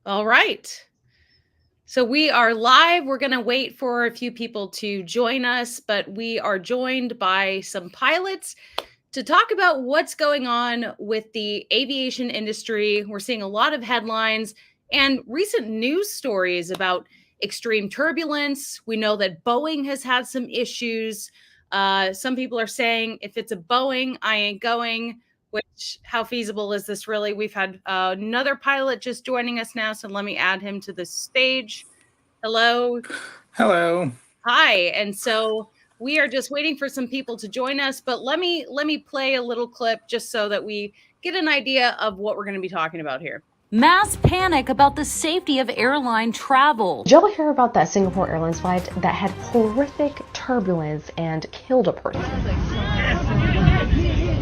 All right. So we are live. We're going to wait for a few people to join us, but we are joined by some pilots to talk about what's going on with the aviation industry. We're seeing a lot of headlines and recent news stories about extreme turbulence. We know that Boeing has had some issues. Some people are saying if it's a Boeing, I ain't going. Which, how feasible is this really? We've had another pilot just joining us now, so let me add him to the stage. Hello. Hello. Hi. And so we are just waiting for some people to join us, but let me play a little clip just so that we get an idea of what we're going to be talking about here. Mass panic about the safety of airline travel. Did y'all hear about that Singapore Airlines flight that had horrific turbulence and killed a person?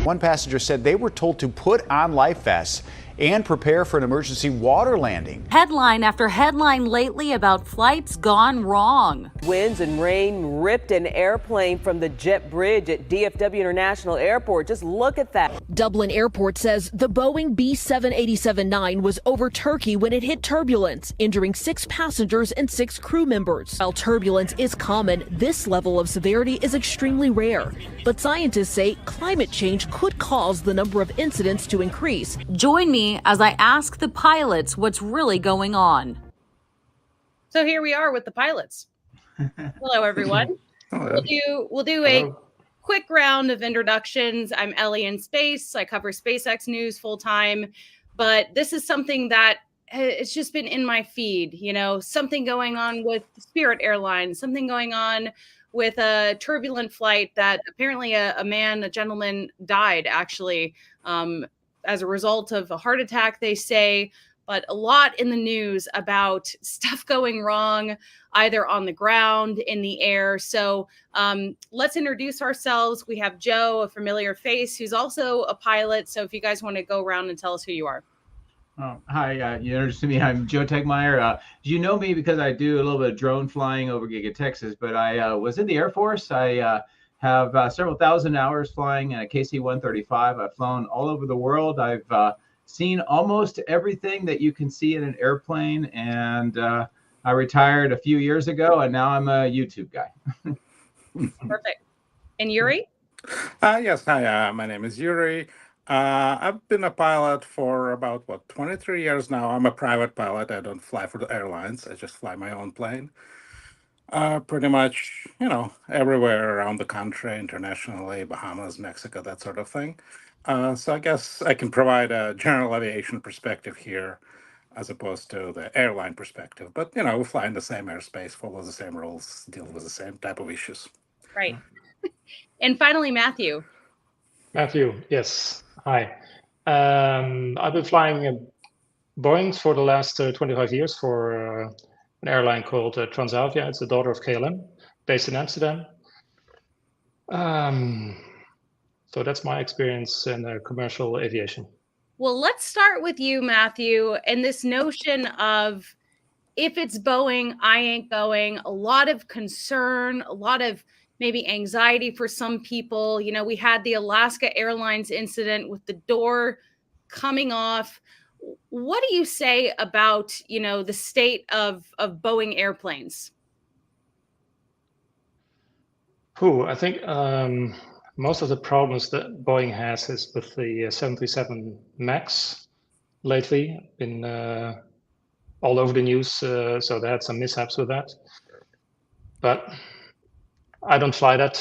One passenger said they were told to put on life vests and prepare for an emergency water landing. Headline after headline lately about flights gone wrong. Winds and rain ripped an airplane from the jet bridge at DFW International Airport. Just look at that. Dublin Airport says the Boeing B-787-9 was over Turkey when it hit turbulence, injuring 6 passengers and 6 crew members. While turbulence is common, this level of severity is extremely rare. But scientists say climate change could cause the number of incidents to increase. Join me as I ask the pilots what's really going on. So here we are with the pilots. Hello, everyone. Hello. We'll do a quick round of introductions. I'm Ellie in space. I cover SpaceX news full time, but this is something that it's just been in my feed. You know, something going on with Spirit Airlines, something going on with a turbulent flight that apparently a gentleman died actually. As a result of a heart attack, they say, but a lot in the news about stuff going wrong, either on the ground, in the air. So let's introduce ourselves. We have Joe, a familiar face, who's also a pilot. So if you guys want to go around and tell us who you are. Hi, you introduced me. I'm Joe Tegmeyer. You know me because I do a little bit of drone flying over Giga, Texas, but I was in the Air Force. I have several thousand hours flying a KC-135. I've flown all over the world. I've seen almost everything that you can see in an airplane, and I retired a few years ago, and now I'm a YouTube guy. Perfect. And Yuri? Yes, hi, my name is Yuri. I've been a pilot for about, 23 years now. I'm a private pilot. I don't fly for the airlines. I just fly my own plane. Pretty much, everywhere around the country, internationally, Bahamas, Mexico, that sort of thing. So I guess I can provide a general aviation perspective here as opposed to the airline perspective. But, we fly in the same airspace, follow the same rules, deal with the same type of issues. Right. And finally, Matthew. Matthew, yes. Hi. I've been flying Boeings for the last 25 years for an airline called Transavia. It's the daughter of KLM, based in Amsterdam. So that's my experience in commercial aviation. Well, let's start with you, Matthew, and this notion of if it's Boeing, I ain't going. A lot of concern, a lot of maybe anxiety for some people. You know, we had the Alaska Airlines incident with the door coming off. What do you say about, the state of Boeing airplanes? I think most of the problems that Boeing has is with the 737 MAX lately. Been all over the news, so they had some mishaps with that. But I don't fly that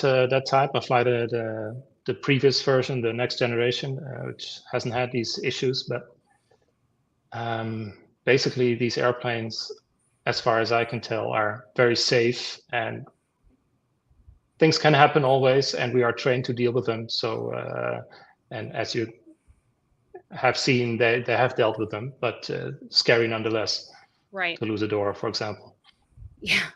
type. I fly the previous version, the next generation, which hasn't had these issues. But basically, these airplanes, as far as I can tell, are very safe, and things can happen always, and we are trained to deal with them. So, and as you have seen, they have dealt with them, but scary nonetheless. Right. To lose a door, for example. Yeah,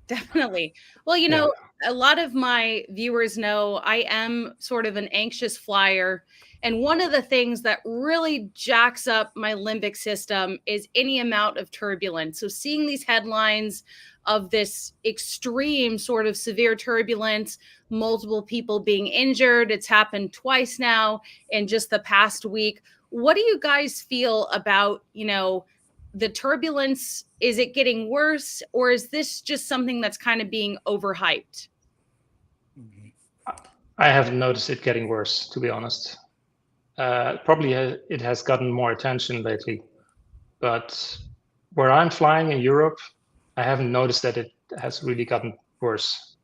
definitely. Well, a lot of my viewers know I am sort of an anxious flyer. And one of the things that really jacks up my limbic system is any amount of turbulence. So seeing these headlines of this extreme sort of severe turbulence, multiple people being injured, it's happened twice now in just the past week. What do you guys feel about, the turbulence, is it getting worse, or is this just something that's kind of being overhyped? I haven't noticed it getting worse, to be honest. Probably it has gotten more attention lately, but where I'm flying in Europe, I haven't noticed that it has really gotten worse.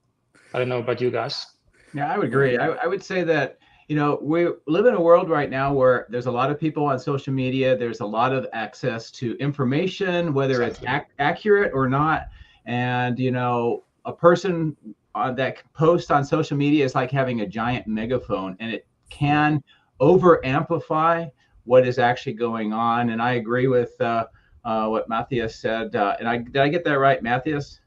I don't know about you guys. Yeah, I would agree. I would say that, we live in a world right now where there's a lot of people on social media. There's a lot of access to information, whether it's accurate or not. And, a person that posts on social media is like having a giant megaphone, and it can over amplify what is actually going on. And I agree with what Matthias said. And did I get that right, Matthias?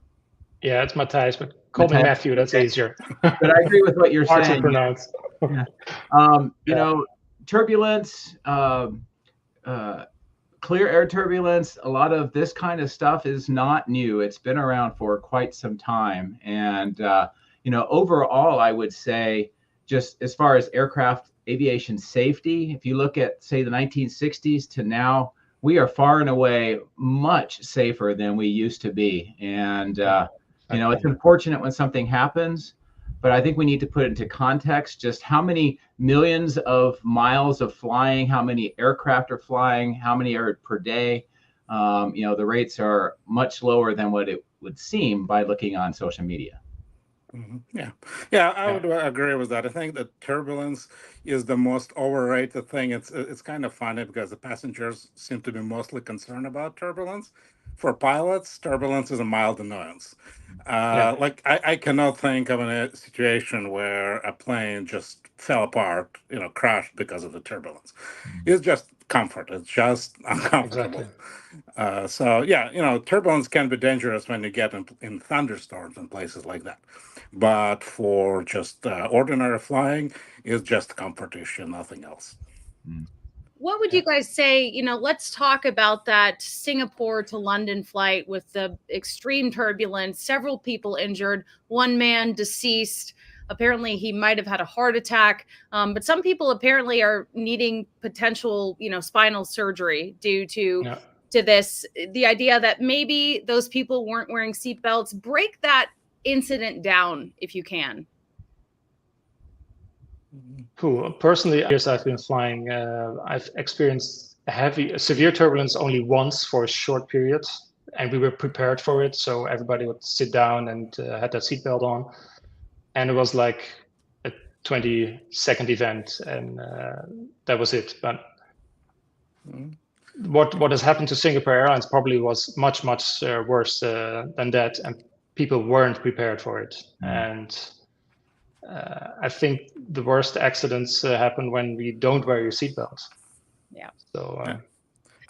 Yeah, it's Matthias, but call me Matthew. That's easier. But I agree with what you're Hard saying. to pronounce. Yeah. Turbulence, clear air turbulence, a lot of this kind of stuff is not new. It's been around for quite some time. And, overall, I would say, just as far as aircraft aviation safety, if you look at, say, the 1960s to now, we are far and away much safer than we used to be. And, it's unfortunate when something happens, but I think we need to put into context just how many millions of miles of flying, how many aircraft are flying, how many are per day. The rates are much lower than what it would seem by looking on social media. Yeah, I would agree with that. I think that turbulence is the most overrated thing. It's kind of funny because the passengers seem to be mostly concerned about turbulence. For pilots, turbulence is a mild annoyance. Like I cannot think of a situation where a plane just fell apart, crashed because of the turbulence. It's just comfort. It's just uncomfortable. Turbulence can be dangerous when you get in thunderstorms and places like that. But for just ordinary flying, it's just a comfort issue, nothing else. What would you guys say? Let's talk about that Singapore to London flight with the extreme turbulence, several people injured, one man deceased. Apparently, he might have had a heart attack, but some people apparently are needing potential, spinal surgery due to this. The idea that maybe those people weren't wearing seatbelts. Break that incident down if you can. Cool. Personally, years I've been flying, I've experienced severe turbulence only once for a short period, and we were prepared for it. So everybody would sit down and had their seatbelt on, and it was like a 20-second event, and that was it. But what has happened to Singapore Airlines probably was much worse than that, and people weren't prepared for it. And I think the worst accidents happen when we don't wear your seatbelt. Yeah. So.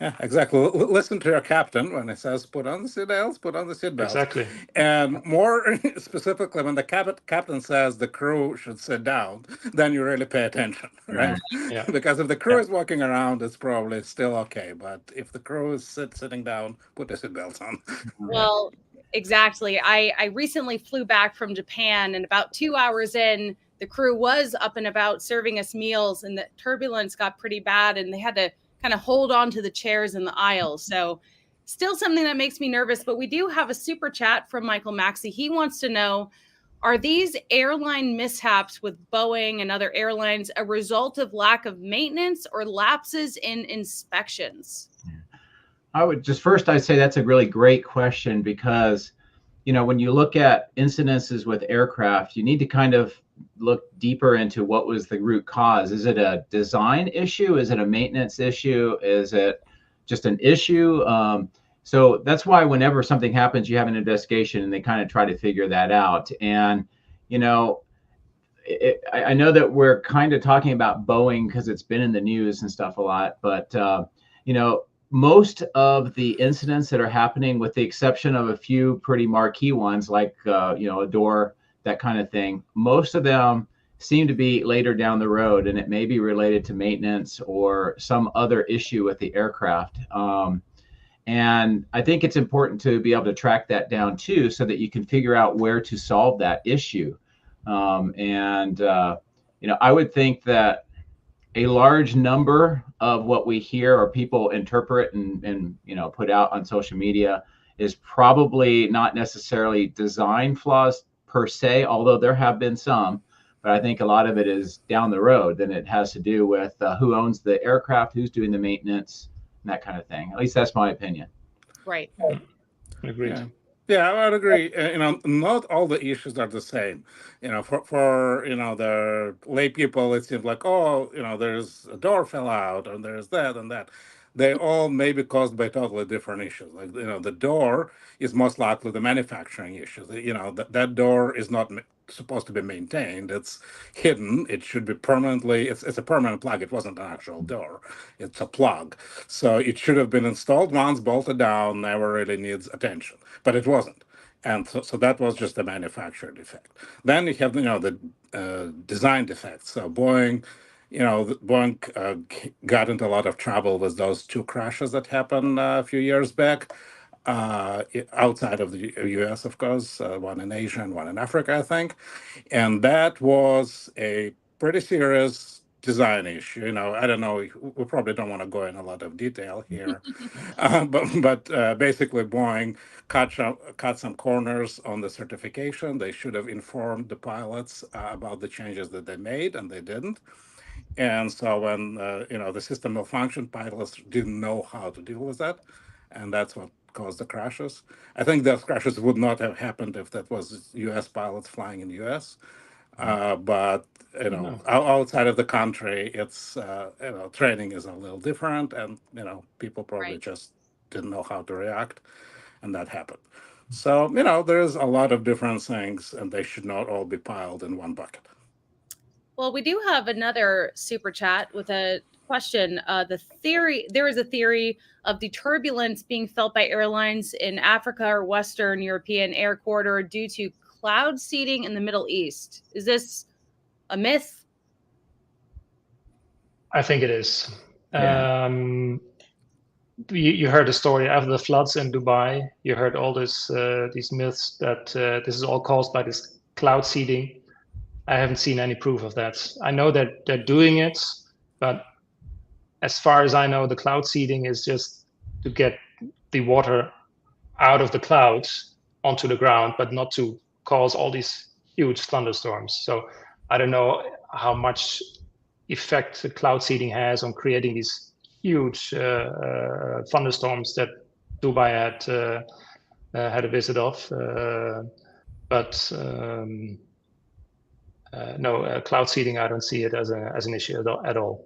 Yeah, exactly. Listen to your captain when he says, put on the seatbelts, put on the seatbelts. Exactly. And more specifically, when the captain says the crew should sit down, then you really pay attention, right? Yeah. Because if the crew is walking around, it's probably still okay. But if the crew is sitting down, put the seatbelts on. Well, exactly. I recently flew back from Japan, and about 2 hours in, the crew was up and about serving us meals, and the turbulence got pretty bad, and they had to kind of hold on to the chairs in the aisles. So still something that makes me nervous, but we do have a super chat from Michael Maxey. He wants to know, are these airline mishaps with Boeing and other airlines a result of lack of maintenance or lapses in inspections? I'd say that's a really great question, because, when you look at incidences with aircraft, you need to kind of look deeper into what was the root cause. Is it a design issue? Is it a maintenance issue? Is it just an issue? So that's why whenever something happens, you have an investigation, and they kind of try to figure that out. And, I know that we're kind of talking about Boeing because it's been in the news and stuff a lot, but, most of the incidents that are happening, with the exception of a few pretty marquee ones like, a door, that kind of thing, most of them seem to be later down the road, and it may be related to maintenance or some other issue with the aircraft. And I think it's important to be able to track that down too, so that you can figure out where to solve that issue. I would think that a large number of what we hear or people interpret and put out on social media is probably not necessarily design flaws per se, although there have been some. But I think a lot of it is down the road, and it has to do with who owns the aircraft, who's doing the maintenance, and that kind of thing. At least that's my opinion. Right. Agreed. Yeah. Yeah, I would agree. Not all the issues are the same. For the lay people, it seems like, oh, there's a door fell out, and there's that and that. They all may be caused by totally different issues. Like, the door is most likely the manufacturing issue. That door is not supposed to be maintained. It's hidden. It should be permanently. It's a permanent plug. It wasn't an actual door. It's a plug. So it should have been installed once, bolted down. Never really needs attention, but it wasn't. And so that was just a manufacturer defect. Then you have the design defects. So Boeing. Boeing got into a lot of trouble with those two crashes that happened a few years back, outside of the U.S., of course, one in Asia and one in Africa, I think. And that was a pretty serious design issue. I don't know, we probably don't want to go in a lot of detail here, but basically Boeing cut some corners on the certification. They should have informed the pilots about the changes that they made, and they didn't. And so when the system malfunctioned, pilots didn't know how to deal with that, and that's what caused the crashes. I think those crashes would not have happened if that was U.S. pilots flying in the U.S. But outside of the country, it's training is a little different, and people probably just didn't know how to react, and that happened. So there's a lot of different things, and they should not all be piled in one bucket. Well, we do have another super chat with a question. There is a theory of the turbulence being felt by airlines in Africa or Western European air corridor due to cloud seeding in the Middle East. Is this a myth? I think it is. Yeah. You heard the story after the floods in Dubai. You heard all these myths that this is all caused by this cloud seeding. I haven't seen any proof of that. I know that they're doing it, but as far as I know, the cloud seeding is just to get the water out of the clouds onto the ground, but not to cause all these huge thunderstorms. So I don't know how much effect the cloud seeding has on creating these huge thunderstorms that Dubai had a visit of. No, cloud seeding, I don't see it as an issue at all.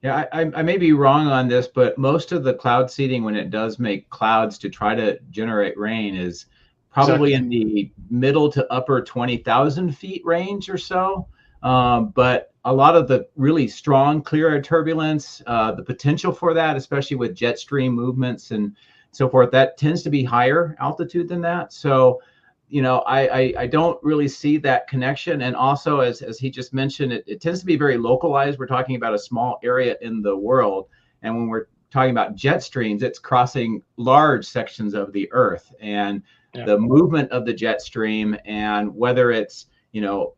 Yeah, I may be wrong on this, but most of the cloud seeding, when it does make clouds to try to generate rain, is probably in the middle to upper 20,000 feet range or so. But a lot of the really strong, clear air turbulence, the potential for that, especially with jet stream movements and so forth, that tends to be higher altitude than that. So I don't really see that connection. And also, as he just mentioned, it tends to be very localized. We're talking about a small area in the world. And when we're talking about jet streams, it's crossing large sections of the earth. And the movement of the jet stream, and whether it's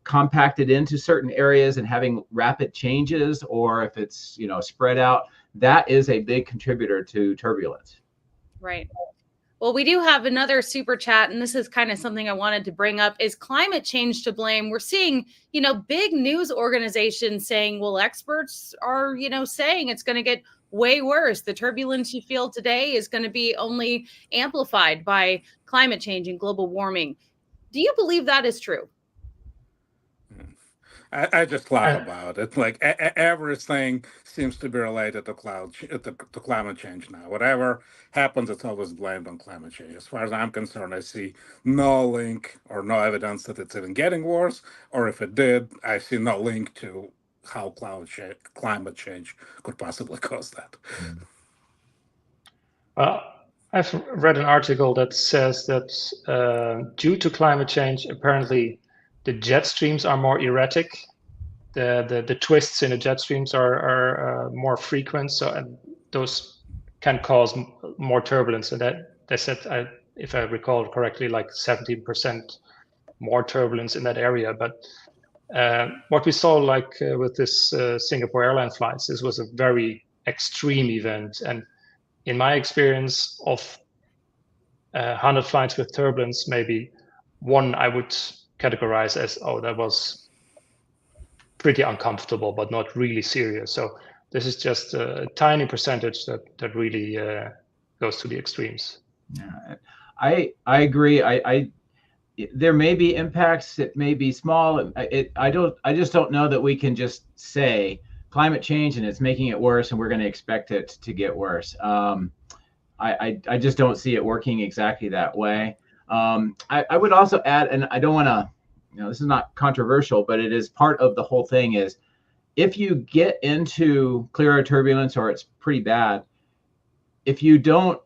compacted into certain areas and having rapid changes, or if it's spread out, that is a big contributor to turbulence. Right. Well, we do have another super chat, and this is kind of something I wanted to bring up. Is climate change to blame? We're seeing, big news organizations saying, well, experts are, saying it's going to get way worse. The turbulence you feel today is going to be only amplified by climate change and global warming. Do you believe that is true? I just laugh about it. Like everything seems to be related to climate change now. Whatever happens, it's always blamed on climate change. As far as I'm concerned, I see no link or no evidence that it's even getting worse. Or if it did, I see no link to how climate change could possibly cause that. I've read an article that says that due to climate change, apparently the jet streams are more erratic. The twists in the jet streams are more frequent, so those can cause more turbulence. And that they said, if I recall correctly, like 17% more turbulence in that area. But What we saw, like with this Singapore Airlines flights, this was a very extreme event. And in my experience of 100 flights with turbulence, maybe one I would categorize as, oh, that was pretty uncomfortable, but not really serious. So this is just a tiny percentage that really goes to the extremes. Yeah, I agree. There may be impacts. It may be small. I just don't know that we can just say climate change and it's making it worse, and we're going to expect it to get worse. I just don't see it working exactly that way. I would also add, and I don't want to, this is not controversial, but it is part of the whole thing, is if you get into clear air turbulence or it's pretty bad, if you don't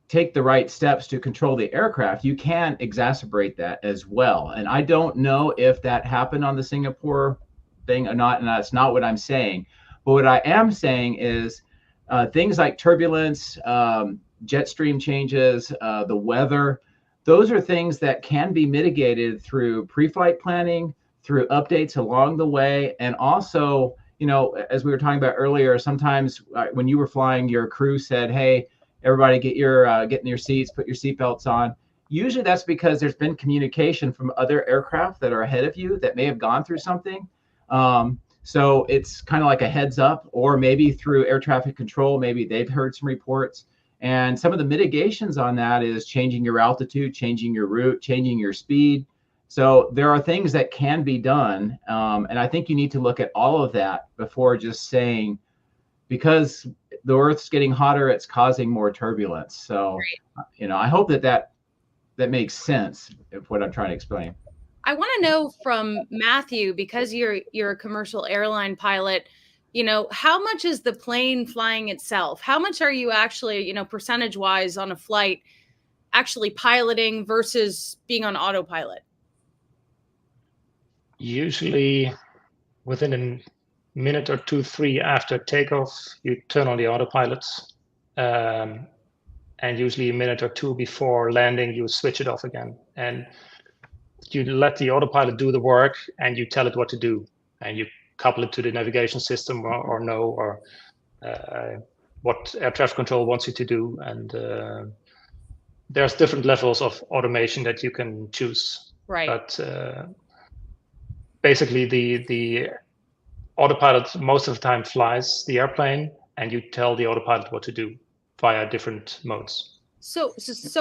take the right steps to control the aircraft, you can exacerbate that as well. And I don't know if that happened on the Singapore thing or not, and that's not what I'm saying. But what I am saying is things like turbulence, jet stream changes, the weather, those are things that can be mitigated through pre-flight planning, through updates along the way, and also, as we were talking about earlier, sometimes when you were flying, your crew said, "Hey, everybody get in your seats, put your seatbelts on." Usually that's because there's been communication from other aircraft that are ahead of you that may have gone through something. So it's kind of like a heads up, or maybe through air traffic control, maybe they've heard some reports. And some of the mitigations on that is changing your altitude, changing your route, changing your speed. So there are things that can be done. And I think you need to look at all of that before just saying, because the Earth's getting hotter, it's causing more turbulence. So, I hope that makes sense of what I'm trying to explain. I want to know from Matthew, because you're a commercial airline pilot, how much is the plane flying itself? How much are you actually, percentage wise on a flight actually piloting versus being on autopilot? Usually within a minute or 2, 3 after takeoff, you turn on the autopilot. And usually a minute or 2 before landing, you switch it off again. And you let the autopilot do the work and you tell it what to do. And you couple it to the navigation system or what air traffic control wants you to do. And there's different levels of automation that you can choose. Right. But basically the autopilot most of the time flies the airplane and you tell the autopilot what to do via different modes. So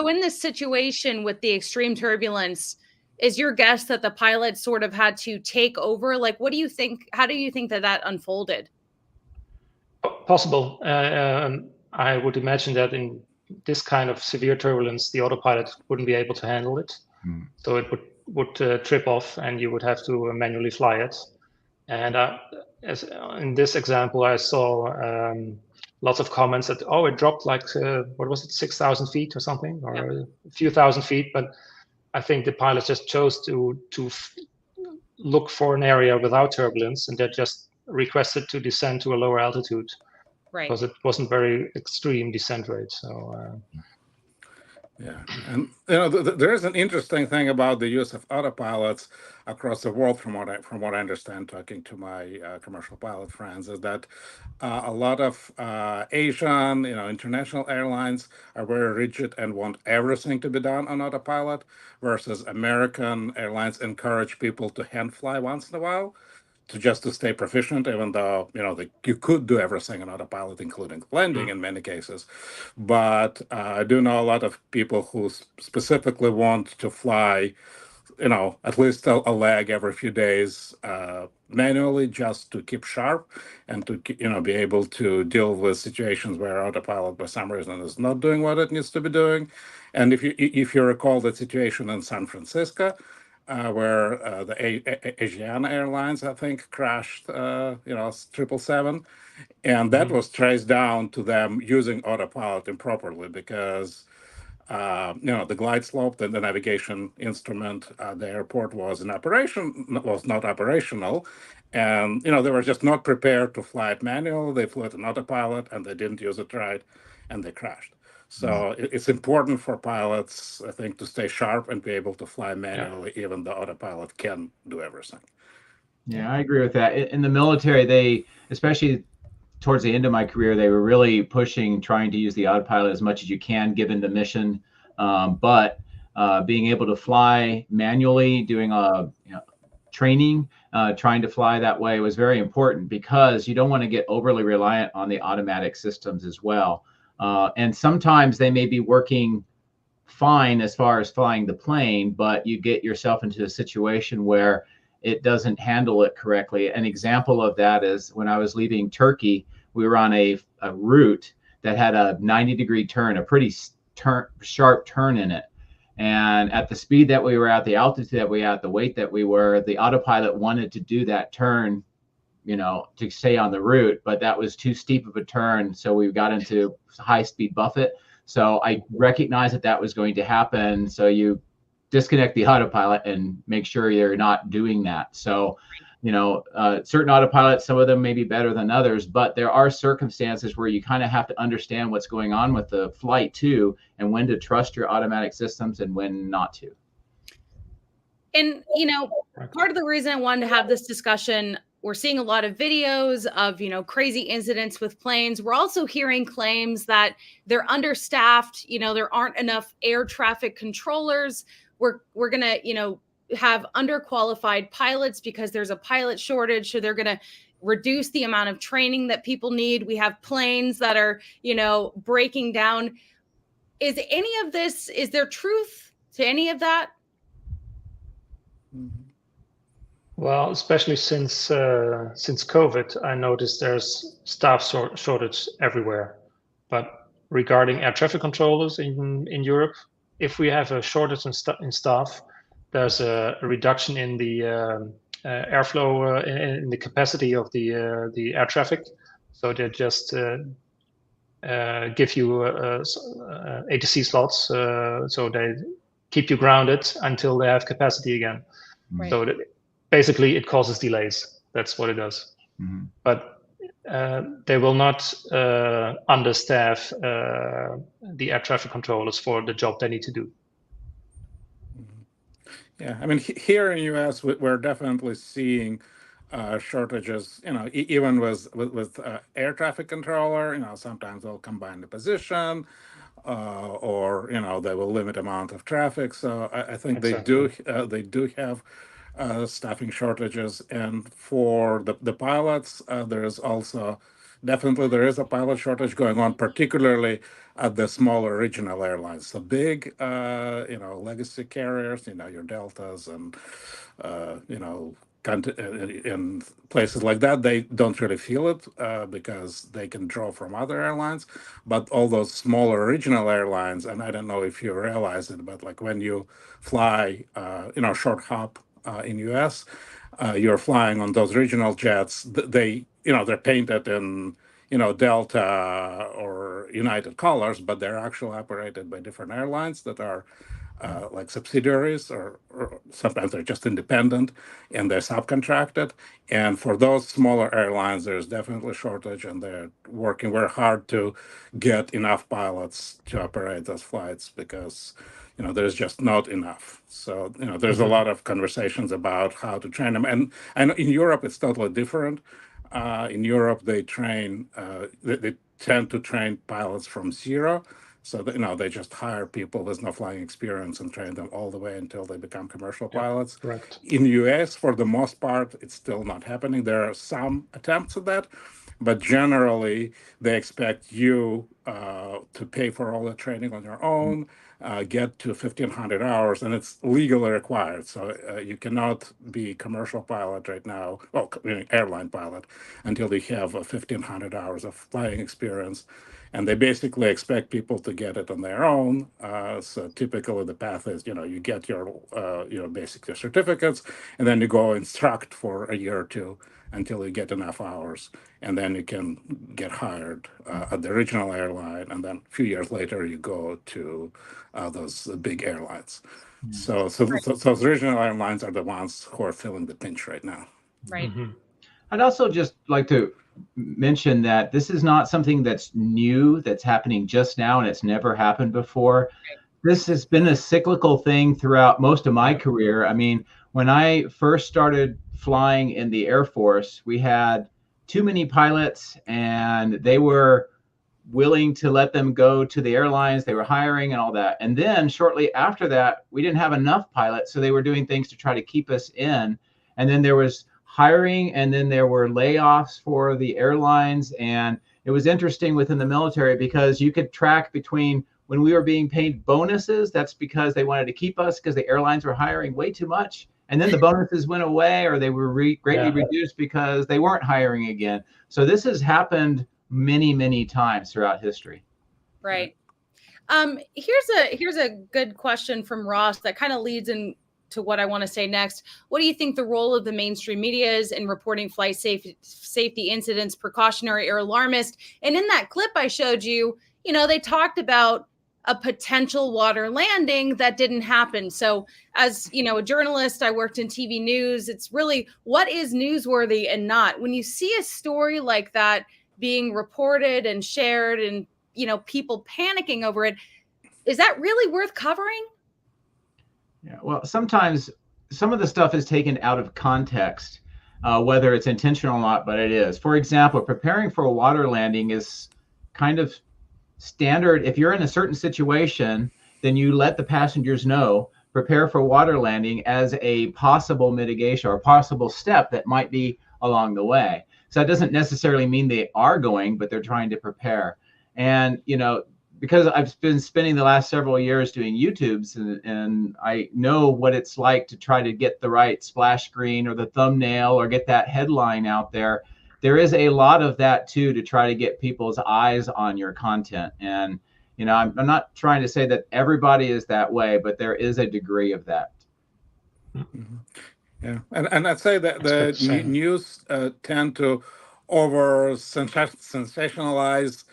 in this situation with the extreme turbulence, is your guess that the pilot sort of had to take over? Like, what do you think? How do you think that unfolded? Possible. I would imagine that in this kind of severe turbulence, the autopilot wouldn't be able to handle it. So it would trip off and you would have to manually fly it. And as in this example, I saw lots of comments that, oh, it dropped like, what was it, 6,000 feet or something, or a few thousand feet. But I think the pilots just chose to look for an area without turbulence, and they just requested to descend to a lower altitude, right? Because it wasn't very extreme descent rate. So yeah, and there is an interesting thing about the use of autopilots across the world, from what I understand, talking to my commercial pilot friends, is that a lot of Asian, international airlines are very rigid and want everything to be done on autopilot, versus American airlines encourage people to hand fly once in a while, to stay proficient, even though you could do everything on autopilot, including landing in many cases. But I do know a lot of people who specifically want to fly, at least a leg every few days manually, just to keep sharp and to be able to deal with situations where autopilot for some reason is not doing what it needs to be doing. And if you recall the situation in San Francisco, where the Asiana Airlines, I think, crashed, 777, and that was traced down to them using autopilot improperly, because the glide slope, the navigation instrument at the airport was not operational, and they were just not prepared to fly it manual. They flew it in autopilot and they didn't use it right, and they crashed. So it's important for pilots, I think, to stay sharp and be able to fly manually, even though autopilot can do everything. Yeah, I agree with that. In the military, they, especially towards the end of my career, they were really pushing trying to use the autopilot as much as you can given the mission. But being able to fly manually, doing a training, trying to fly that way was very important because you don't want to get overly reliant on the automatic systems as well. And sometimes they may be working fine as far as flying the plane, but you get yourself into a situation where it doesn't handle it correctly. An example of that is when I was leaving Turkey, we were on a route that had a 90-degree turn, a pretty sharp turn in it. And at the speed that we were at, the altitude that we were at, the weight that we were, the autopilot wanted to do that turn, to stay on the route, but that was too steep of a turn. So we got into high speed buffet. So I recognized that was going to happen. So you disconnect the autopilot and make sure you're not doing that. So, certain autopilots, some of them may be better than others, but there are circumstances where you kind of have to understand what's going on with the flight too, and when to trust your automatic systems and when not to. And, part of the reason I wanted to have this discussion, we're seeing a lot of videos of, crazy incidents with planes. We're also hearing claims that they're understaffed. There aren't enough air traffic controllers. We're going to, have underqualified pilots because there's a pilot shortage. So they're going to reduce the amount of training that people need. We have planes that are, breaking down. Is there truth to any of that? Well, especially since COVID, I noticed there's staff shortage everywhere. But regarding air traffic controllers in Europe, if we have a shortage in staff, there's a reduction in the airflow in the capacity of the air traffic. So they just give you ATC slots, so they keep you grounded until they have capacity again. Right. So basically, it causes delays. That's what it does. Mm-hmm. But they will not understaff the air traffic controllers for the job they need to do. Yeah, I mean, here in the U.S., we're definitely seeing shortages. Even with air traffic controller, sometimes they'll combine the position, or they will limit amount of traffic. So I think exactly. they do have staffing shortages, and for the pilots, there is also there is a pilot shortage going on, particularly at the smaller regional airlines. The big, legacy carriers, your Deltas and in places like that, they don't really feel it because they can draw from other airlines. But all those smaller regional airlines, and I don't know if you realize it, but like when you fly, short hop in US, you're flying on those regional jets. They're painted in Delta or United colors, but they're actually operated by different airlines that are like subsidiaries, or sometimes they're just independent and they're subcontracted. And for those smaller airlines, there's definitely a shortage, and they're working very hard to get enough pilots to operate those flights because there's just not enough. So there's a lot of conversations about how to train them, and in Europe it's totally different. In Europe, they train. They tend to train pilots from zero. So they just hire people with no flying experience and train them all the way until they become commercial pilots. Correct. In the US, for the most part, it's still not happening. There are some attempts at that, but generally they expect you to pay for all the training on your own, get to 1,500 hours, and it's legally required. So you cannot be commercial pilot right now, airline pilot, until you have 1,500 hours of flying experience. And they basically expect people to get it on their own. So typically the path is, you get your, basically certificates, and then you go instruct for a year or two until you get enough hours. And then you can get hired at the original airline. And then a few years later, you go to those big airlines. So those regional airlines are the ones who are feeling the pinch right now. Right. Mm-hmm. I'd also just like to mention that this is not something that's new, that's happening just now, and it's never happened before. this has been a cyclical thing throughout most of my career. I mean, when I first started flying in the Air Force, we had too many pilots, and they were willing to let them go to the airlines. They were hiring and all that. And then shortly after that, we didn't have enough pilots, so they were doing things to try to keep us in. And then there was hiring, and then there were layoffs for the airlines. And it was interesting within the military because you could track between when we were being paid bonuses, that's because they wanted to keep us because the airlines were hiring way too much. And then the bonuses went away, or they were greatly reduced because they weren't hiring again. So this has happened many, many times throughout history. Right. Here's a good question from Ross that kind of leads into what I want to say next. What do you think the role of the mainstream media is in reporting flight safety incidents, precautionary or alarmist? And in that clip I showed you, they talked about a potential water landing that didn't happen. So as a journalist, I worked in TV news. It's really what is newsworthy and not. When you see a story like that being reported and shared and people panicking over it, is that really worth covering? Yeah, well, sometimes some of the stuff is taken out of context, whether it's intentional or not, but it is. For example, preparing for a water landing is kind of standard. If you're in a certain situation, then you let the passengers know, prepare for water landing as a possible mitigation or a possible step that might be along the way. So that doesn't necessarily mean they are going, but they're trying to prepare. And, because I've been spending the last several years doing YouTubes, and I know what it's like to try to get the right splash screen or the thumbnail or get that headline out there. There is a lot of that too, to try to get people's eyes on your content. And, I'm not trying to say that everybody is that way, but there is a degree of that. Mm-hmm. Yeah, and I'd say that the news tend to over sensationalize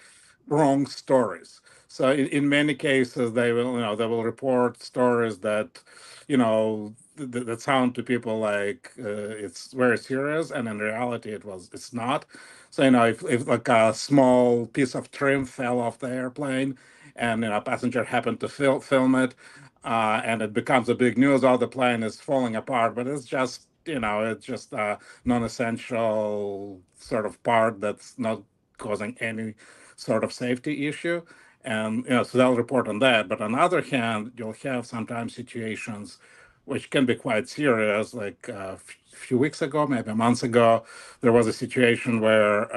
wrong stories. So in many cases, they will report stories that that sound to people like it's very serious, and in reality, it's not. So if like a small piece of trim fell off the airplane, and a passenger happened to film it, and it becomes a big news. All the plane is falling apart, but it's just it's just a non-essential sort of part that's not causing any sort of safety issue, and so they'll report on that. But on the other hand, you'll have sometimes situations which can be quite serious. Like a few weeks ago, maybe a month ago, there was a situation where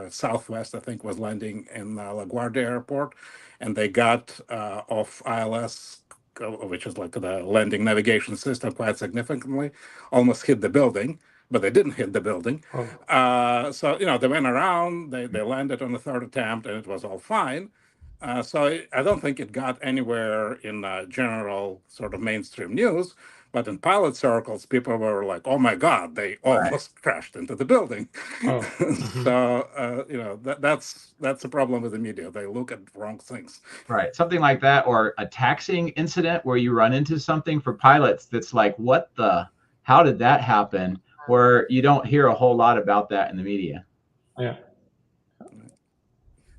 Southwest, I think, was landing in LaGuardia Airport, and they got off ILS, which is like the landing navigation system, quite significantly, almost hit the building, but they didn't hit the building. So they went around, they landed on the third attempt, and it was all fine. So I don't think it got anywhere in general sort of mainstream news, but in pilot circles, people were like, "Oh my God, they almost crashed into the building." So that's the problem with the media; they look at wrong things. Right, something like that, or a taxiing incident where you run into something for pilots that's like, "What the? How did that happen?" Where you don't hear a whole lot about that in the media. Yeah.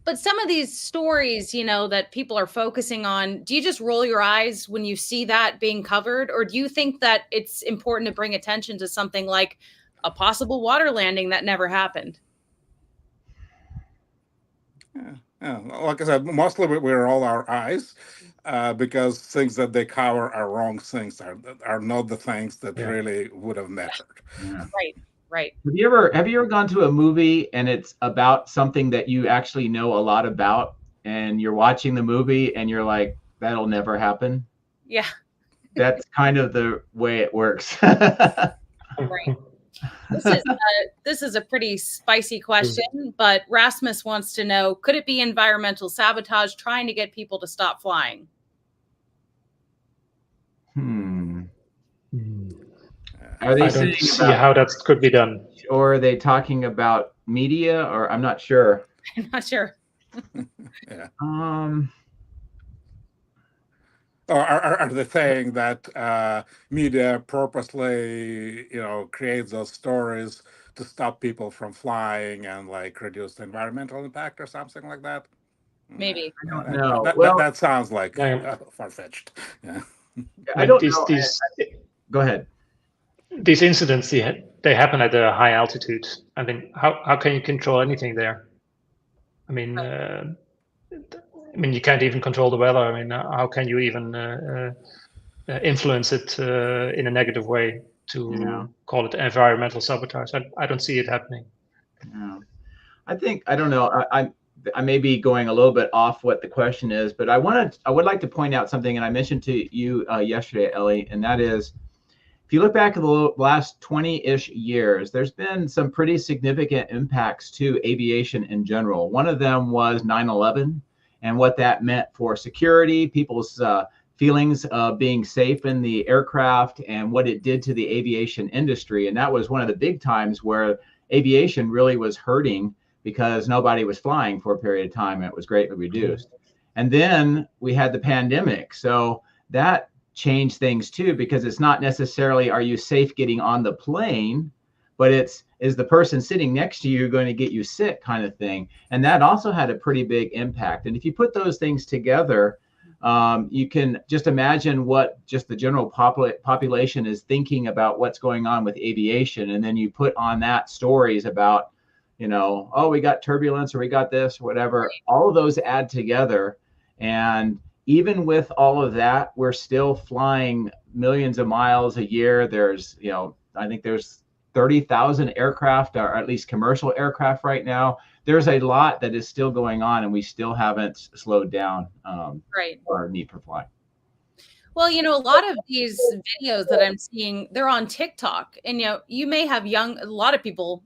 But some of these stories, that people are focusing on, do you just roll your eyes when you see that being covered? Or do you think that it's important to bring attention to something like a possible water landing that never happened? Yeah. Like I said, mostly we roll our eyes because things that they cover are wrong things, are not the things that really would have mattered. Yeah. Right. Have you ever gone to a movie and it's about something that you actually know a lot about, and you're watching the movie and you're like, that'll never happen? Yeah. That's kind of the way it works. Right. This is a pretty spicy question, but Rasmus wants to know, could it be environmental sabotage trying to get people to stop flying? Are they I don't see how that could be done. Or are they talking about media, or I'm not sure. I'm not sure. Yeah. Or are they saying that media purposely, creates those stories to stop people from flying and like reduce the environmental impact or something like that? Maybe. I don't know. That sounds like far-fetched. Yeah. I don't know. Go ahead. These incidents, they happen at a high altitude. I mean, how can you control anything there? I mean, you can't even control the weather. I mean, how can you even influence it in a negative way to call it environmental sabotage? I don't see it happening. Yeah. I don't know. I may be going a little bit off what the question is, but I would like to point out something, and I mentioned to you yesterday, Ellie, and that is, if you look back at the last 20-ish years, there's been some pretty significant impacts to aviation in general. One of them was 9/11 and what that meant for security, people's feelings of being safe in the aircraft, and what it did to the aviation industry. And that was one of the big times where aviation really was hurting because nobody was flying for a period of time, and it was greatly reduced. And then we had the pandemic. So that changed things too, because it's not necessarily, are you safe getting on the plane, but is the person sitting next to you going to get you sick, kind of thing. And that also had a pretty big impact. And if you put those things together, you can just imagine what just the general population is thinking about what's going on with aviation. And then you put on that stories about, oh, we got turbulence, or we got this, or whatever. All of those add together. And even with all of that, we're still flying millions of miles a year. There's, I think there's 30,000 aircraft, or at least commercial aircraft right now. There's a lot that is still going on, and we still haven't slowed down our need for flying. Well, a lot of these videos that I'm seeing, they're on TikTok, and you may have young people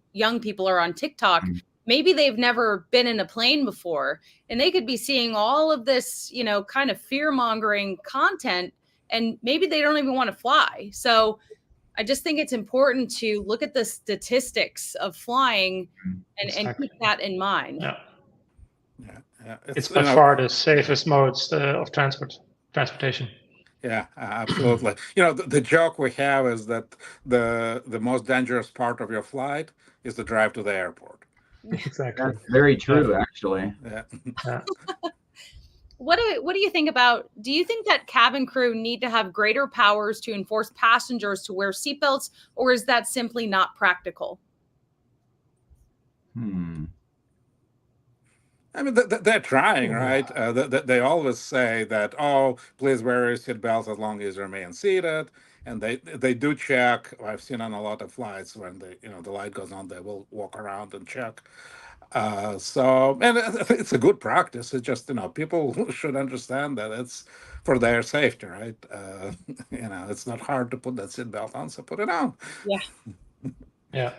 are on TikTok. Maybe they've never been in a plane before, and they could be seeing all of this, kind of fear-mongering content, and maybe they don't even want to fly. So I just think it's important to look at the statistics of flying and keep that in mind. Yeah. It's by far the safest modes of transportation. Yeah, absolutely. The joke we have is that the most dangerous part of your flight is the drive to the airport. Exactly. That's very true, actually. Yeah. What do you think about, do you think that cabin crew need to have greater powers to enforce passengers to wear seatbelts, or is that simply not practical? I mean, they're trying, right? They always say that, oh, please wear your seatbelts as long as you remain seated. And they do check. I've seen on a lot of flights when the light goes on, they will walk around and check. And it's a good practice. It's just, people should understand that it's for their safety, right? It's not hard to put that seatbelt on, so put it on. Yeah. Yeah.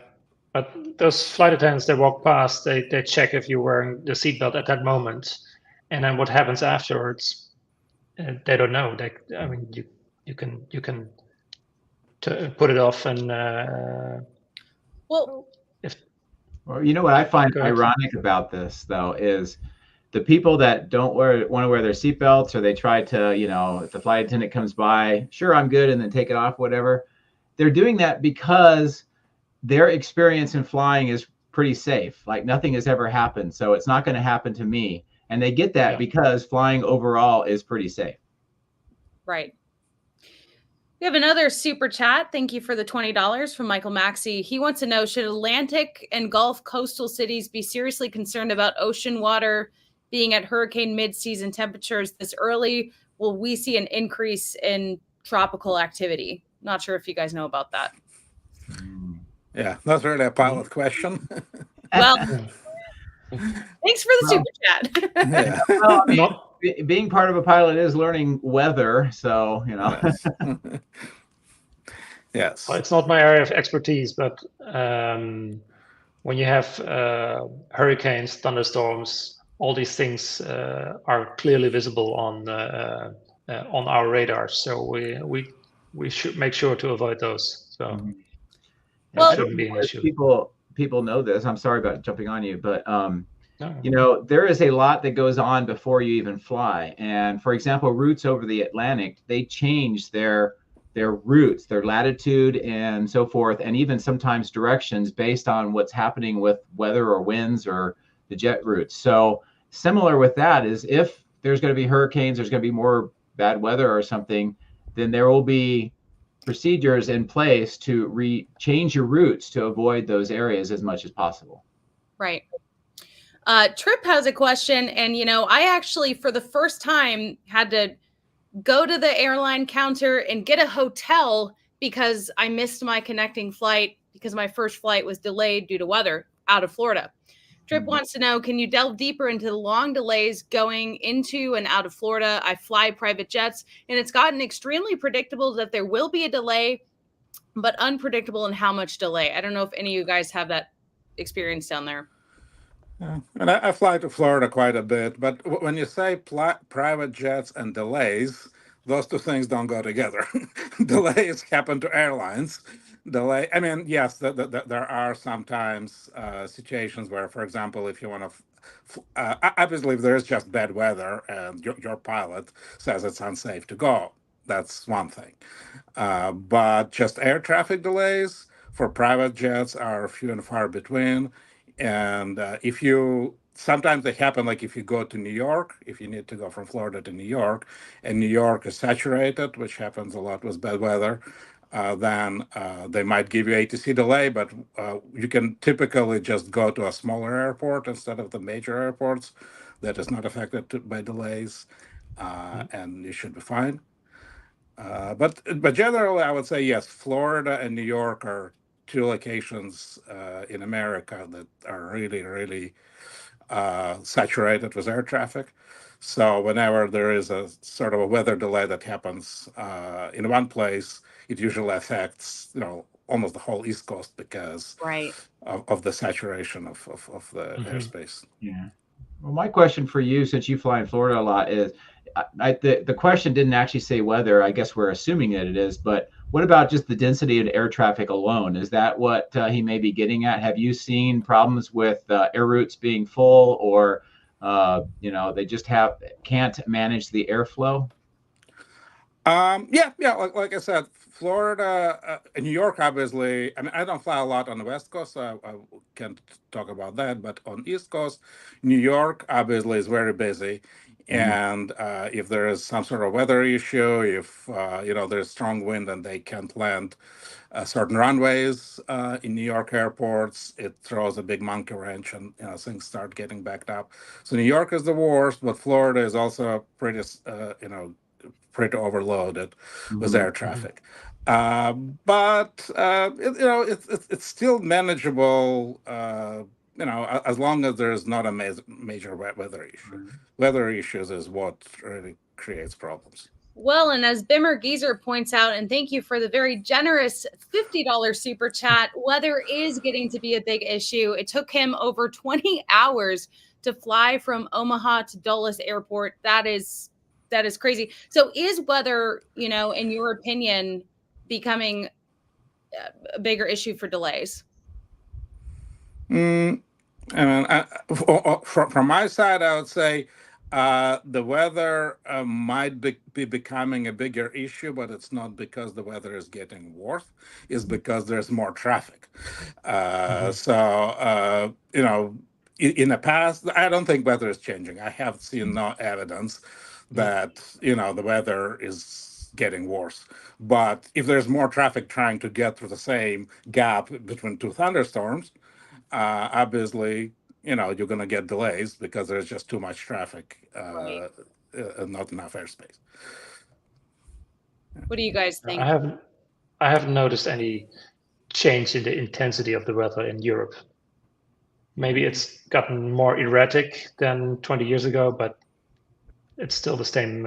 But those flight attendants, they walk past, they check if you're wearing the seatbelt at that moment, and then what happens afterwards, they don't know. You can put it off, and well, what I find ironic about this though is the people that don't want to wear their seatbelts, or they try to, if the flight attendant comes by, sure, I'm good, and then take it off, whatever. They're doing that because their experience in flying is pretty safe. Like nothing has ever happened, so it's not going to happen to me. And they get that because flying overall is pretty safe. Right. We have another super chat. Thank you for the $20 from Michael Maxey. He wants to know, should Atlantic and Gulf coastal cities be seriously concerned about ocean water being at hurricane mid-season temperatures this early? Will we see an increase in tropical activity? Not sure if you guys know about that. Yeah, that's really a pilot question. Well, thanks for the super chat. Yeah. Well, I mean, being part of a pilot is learning weather, so Yes. Well, it's not my area of expertise, but when you have hurricanes, thunderstorms, all these things are clearly visible on our radar. So we should make sure to avoid those. So. Well, shouldn't be an issue. People know this. I'm sorry about jumping on you, but there is a lot that goes on before you even fly. And for example, routes over the Atlantic, they change their routes, their latitude, and so forth, and even sometimes directions based on what's happening with weather or winds or the jet routes. So similar with that is if there's going to be hurricanes, there's going to be more bad weather or something, then there will be procedures in place to change your routes to avoid those areas as much as possible. Right. Trip has a question, and I actually, for the first time, had to go to the airline counter and get a hotel because I missed my connecting flight because my first flight was delayed due to weather out of Florida. Trip wants to know, can you delve deeper into the long delays going into and out of Florida? I fly private jets, and it's gotten extremely predictable that there will be a delay, but unpredictable in how much delay. I don't know if any of you guys have that experience down there. Yeah. And I fly to Florida quite a bit, but when you say private jets and delays, those two things don't go together. Delays happen to airlines. I mean, yes, there are sometimes situations where, for example, if you want to, obviously, if there's just bad weather and your pilot says it's unsafe to go, that's one thing. But just air traffic delays for private jets are few and far between. And sometimes they happen, like if you go to New York, if you need to go from Florida to New York, and New York is saturated, which happens a lot with bad weather, then they might give you ATC delay, but you can typically just go to a smaller airport instead of the major airports that is not affected by delays, and you should be fine. But generally, I would say yes, Florida and New York are two locations in America that are really, really saturated with air traffic. So whenever there is a sort of a weather delay that happens in one place, it usually affects almost the whole East Coast because of the saturation of the airspace. Yeah. Well, my question for you, since you fly in Florida a lot, is the question didn't actually say weather. I guess we're assuming that it is, but what about just the density of air traffic alone? Is that what he may be getting at? Have you seen problems with air routes being full, or they just can't manage the airflow? Like I said, Florida and New York, obviously. I mean, I don't fly a lot on the West Coast, so I can't talk about that. But on East Coast, New York obviously is very busy. And if there is some sort of weather issue, if there's strong wind and they can't land certain runways in New York airports, it throws a big monkey wrench, and things start getting backed up. So New York is the worst, but Florida is also pretty overloaded with air traffic. But it's still manageable. As long as there's not a major weather issue. Weather issues is what really creates problems. Well, and as Bimmer Geezer points out, and thank you for the very generous $50 super chat, weather is getting to be a big issue. It took him over 20 hours to fly from Omaha to Dulles Airport. That is crazy. So is weather, in your opinion, becoming a bigger issue for delays? From my side, I would say the weather might be becoming a bigger issue, but it's not because the weather is getting worse. It's because there's more traffic. So, in the past, I don't think weather is changing. I have seen no evidence that, the weather is getting worse. But if there's more traffic trying to get through the same gap between two thunderstorms, obviously, you're going to get delays because there's just too much traffic and not enough airspace. What do you guys think? I haven't noticed any change in the intensity of the weather in Europe. Maybe it's gotten more erratic than 20 years ago, but it's still the same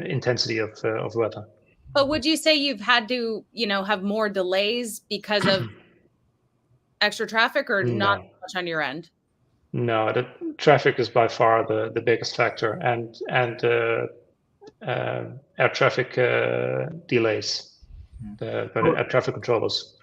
intensity of weather. But would you say you've had to, have more delays because of extra traffic, or not much on your end? No, the traffic is by far the biggest factor, and air traffic delays, the air traffic controllers.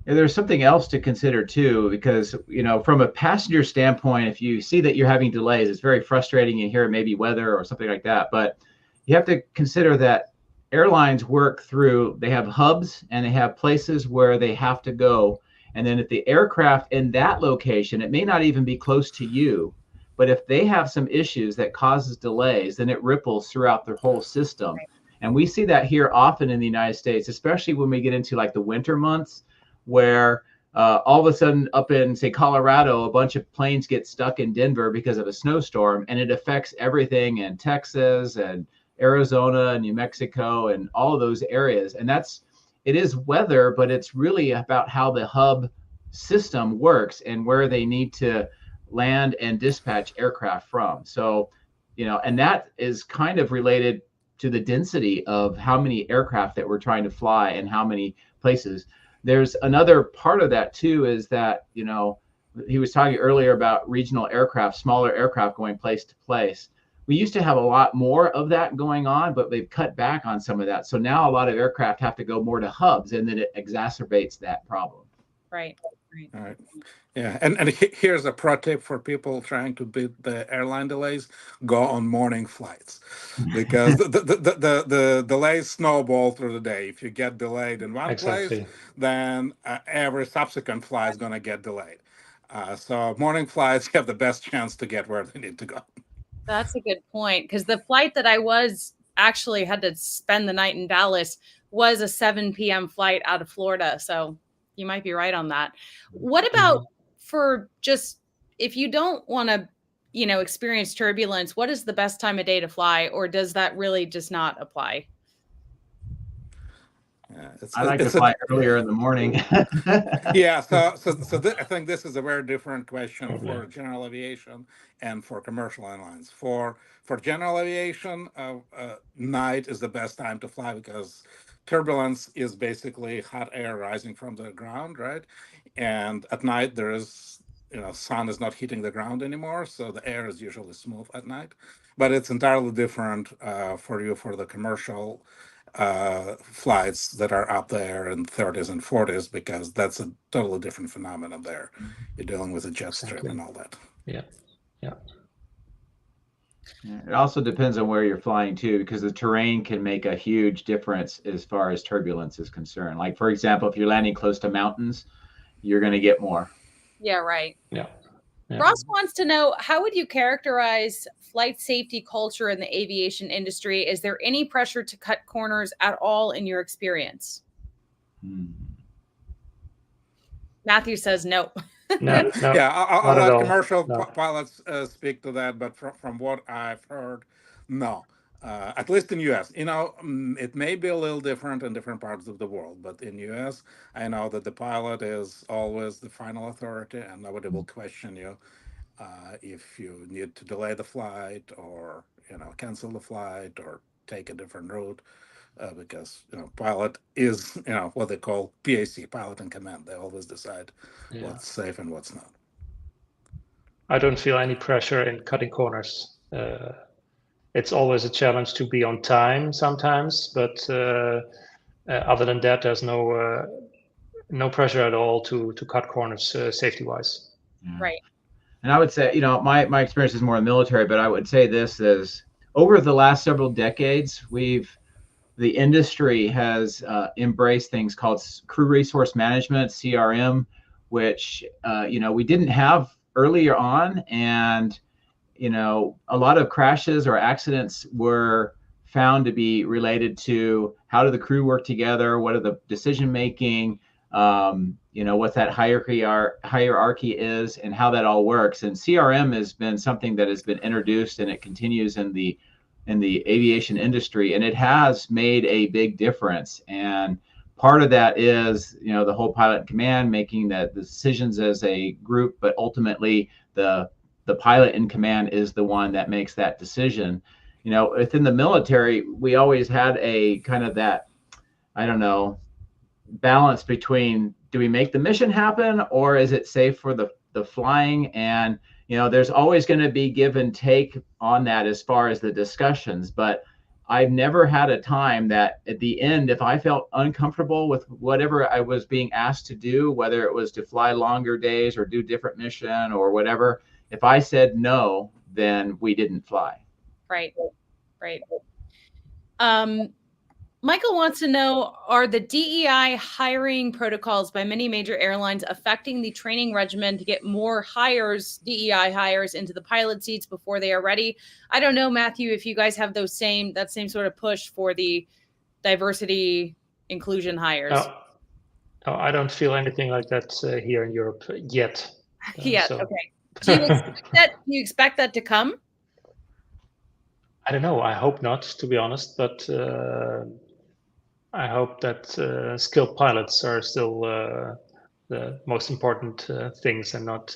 And there's something else to consider too, because from a passenger standpoint, if you see that you're having delays, it's very frustrating. You hear it may be weather or something like that, but you have to consider that airlines they have hubs and they have places where they have to go. And then if the aircraft in that location, it may not even be close to you, But if they have some issues that causes delays, then it ripples throughout the whole system. And we see that here often in the United States, especially when we get into like the winter months, where all of a sudden up in, say, Colorado, a bunch of planes get stuck in Denver because of a snowstorm, and it affects everything in Texas and Arizona and New Mexico and all of those areas. And it is weather, but it's really about how the hub system works and where they need to land and dispatch aircraft from. So, and that is kind of related to the density of how many aircraft that we're trying to fly and how many places. There's another part of that too, is that, he was talking earlier about regional aircraft, smaller aircraft going place to place. We used to have a lot more of that going on, but they've cut back on some of that. So now a lot of aircraft have to go more to hubs, and then it exacerbates that problem. Right. All right. Yeah, and here's a pro tip for people trying to beat the airline delays: go on morning flights, because the delays snowball through the day. If you get delayed in one place, then every subsequent flight is going to get delayed. So morning flights have the best chance to get where they need to go. That's a good point, because the flight that I was actually had to spend the night in Dallas was a 7 p.m. flight out of Florida. So you might be right on that. What about for just if you don't want to, experience turbulence, what is the best time of day to fly, or does that really just not apply? Yeah, I like to fly earlier in the morning. Yeah, so I think this is a very different question for general aviation and for commercial airlines. For general aviation, night is the best time to fly, because turbulence is basically hot air rising from the ground, right? And at night there is, sun is not hitting the ground anymore, so the air is usually smooth at night. But it's entirely different for the commercial flights that are up there in 30s and 40s, because that's a totally different phenomenon there. You're dealing with a jet stream and all that. Yeah. It also depends on where you're flying too, because the terrain can make a huge difference as far as turbulence is concerned. Like, for example, if you're landing close to mountains, you're going to get more. Yeah, right. Yeah. Ross wants to know, how would you characterize flight safety culture in the aviation industry? Is there any pressure to cut corners at all in your experience? Matthew says no. No. Yeah, I'll let commercial pilots speak to that, but from what I've heard, no. At least in US, it may be a little different in different parts of the world, but in US, I know that the pilot is always the final authority, and nobody will question you if you need to delay the flight, or cancel the flight, or take a different route, because pilot is what they call PAC, pilot in command. They always decide what's safe and what's not. I don't feel any pressure in cutting corners. It's always a challenge to be on time sometimes, but other than that, there's no pressure at all to cut corners safety-wise. Right. And I would say, my experience is more in the military, but I would say this is, over the last several decades, the industry has embraced things called crew resource management, CRM, which we didn't have earlier on. And a lot of crashes or accidents were found to be related to how do the crew work together, what are the decision making, what that hierarchy is, and how that all works. And CRM has been something that has been introduced, and it continues in the aviation industry, and it has made a big difference. And part of that is the whole pilot in command making the decisions as a group, but ultimately the pilot in command is the one that makes that decision. Within the military, we always had a kind of that, balance between, do we make the mission happen, or is it safe for the flying? And there's always going to be give and take on that as far as the discussions, but I've never had a time that at the end, if I felt uncomfortable with whatever I was being asked to do, whether it was to fly longer days or do different mission or whatever, if I said no, then we didn't fly. Right. Michael wants to know, are the DEI hiring protocols by many major airlines affecting the training regimen to get more DEI hires into the pilot seats before they are ready? I don't know, Matthew, if you guys have that same sort of push for the diversity inclusion hires. No, I don't feel anything like that here in Europe yet. Yeah, okay. Do you expect that to come? I don't know. I hope not, to be honest, but I hope that skilled pilots are still the most important things and not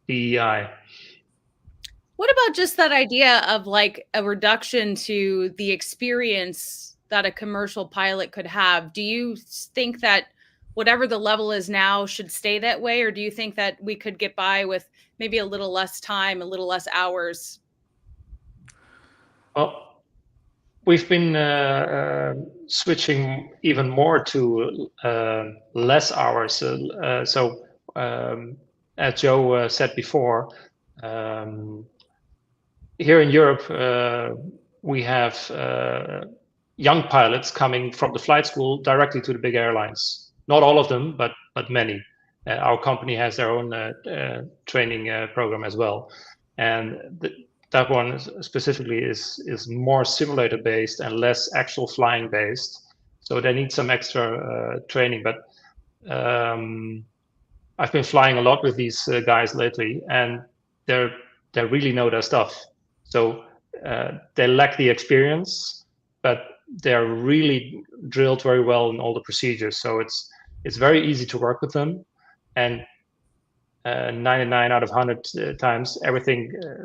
DEI. What about just that idea of like a reduction to the experience that a commercial pilot could have? Do you think that whatever the level is now should stay that way? Or do you think that we could get by with maybe a little less time, a little less hours? Well, we've been switching even more to less hours. So as Joe said before, here in Europe, we have young pilots coming from the flight school directly to the big airlines. Not all of them, but many. Our company has their own training program as well, and that one specifically is more simulator based and less actual flying based. So they need some extra training. But I've been flying a lot with these guys lately, and they really know their stuff. So they lack the experience, but they're really drilled very well in all the procedures. So it's very easy to work with them, and 99 out of 100 times,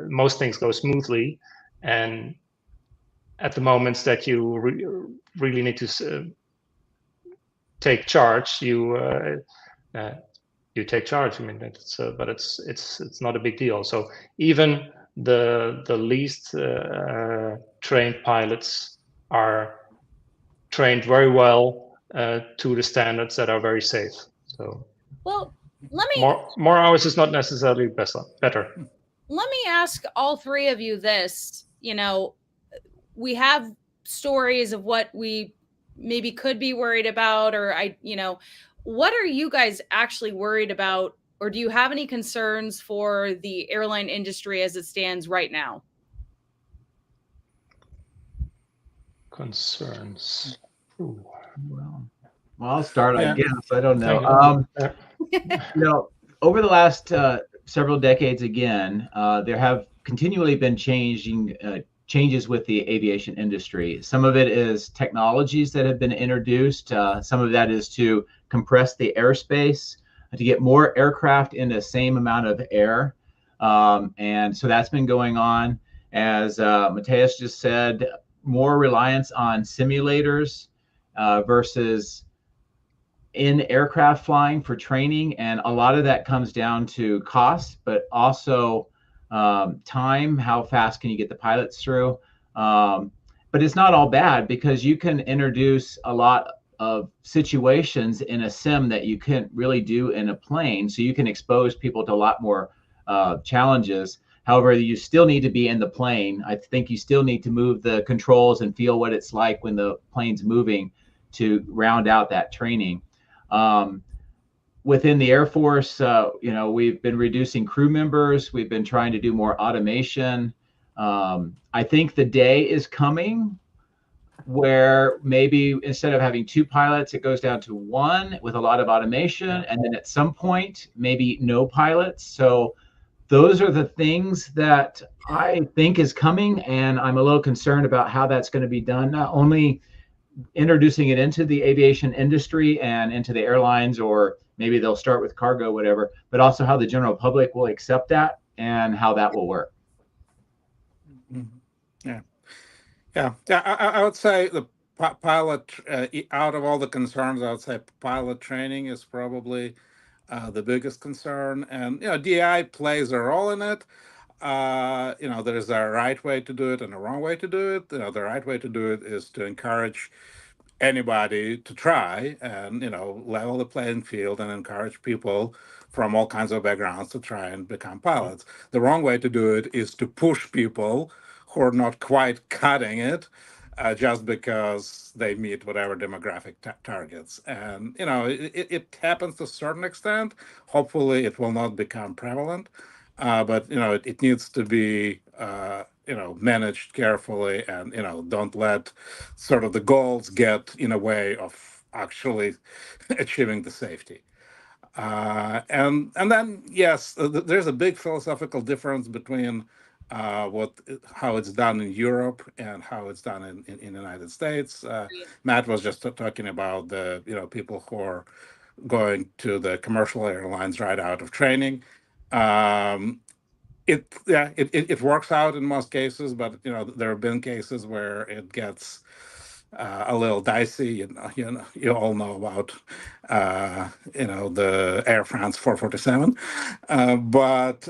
most things go smoothly. And at the moments that you really need to take charge, you take charge. I mean, but it's not a big deal. So even the least trained pilots are trained very well to the standards that are very safe. So well, let me more hours is not necessarily better. Let me ask all three of you this. We have stories of what we maybe could be worried about, or what are you guys actually worried about, or do you have any concerns for the airline industry as it stands right now? Concerns. Ooh. Well, I'll start, I guess. I don't know. Over the last several decades, again, there have continually been changes with the aviation industry. Some of it is technologies that have been introduced. Some of that is to compress the airspace, to get more aircraft in the same amount of air. And so that's been going on. As Matthias just said, more reliance on simulators versus in aircraft flying for training. And a lot of that comes down to cost, but also time. How fast can you get the pilots through? But it's not all bad, because you can introduce a lot of situations in a sim that you can't really do in a plane. So you can expose people to a lot more challenges. However, you still need to be in the plane. I think you still need to move the controls and feel what it's like when the plane's moving to round out that training. Within the Air Force, we've been reducing crew members. We've been trying to do more automation. I think the day is coming where maybe instead of having 2 pilots, it goes down to 1 with a lot of automation. And then at some point, maybe no pilots. So those are the things that I think is coming. And I'm a little concerned about how that's going to be done, not only introducing it into the aviation industry and into the airlines, or maybe they'll start with cargo, whatever, but also how the general public will accept that and how that will work. Yeah. I would say the pilot, out of all the concerns, I would say pilot training is probably the biggest concern. And, DI plays a role in it. There's a right way to do it and a wrong way to do it. The right way to do it is to encourage anybody to try and, level the playing field and encourage people from all kinds of backgrounds to try and become pilots. The wrong way to do it is to push people who are not quite cutting it just because they meet whatever demographic targets. And, it happens to a certain extent. Hopefully it will not become prevalent, but, it needs to be, managed carefully, and, don't let sort of the goals get in a way of actually achieving the safety. And then yes, there's a big philosophical difference between how it's done in Europe and how it's done in the United States. Matt was just talking about the people who are going to the commercial airlines right out of training. It works out in most cases, but there have been cases where it gets a little dicey. You all know about the Air France 447, but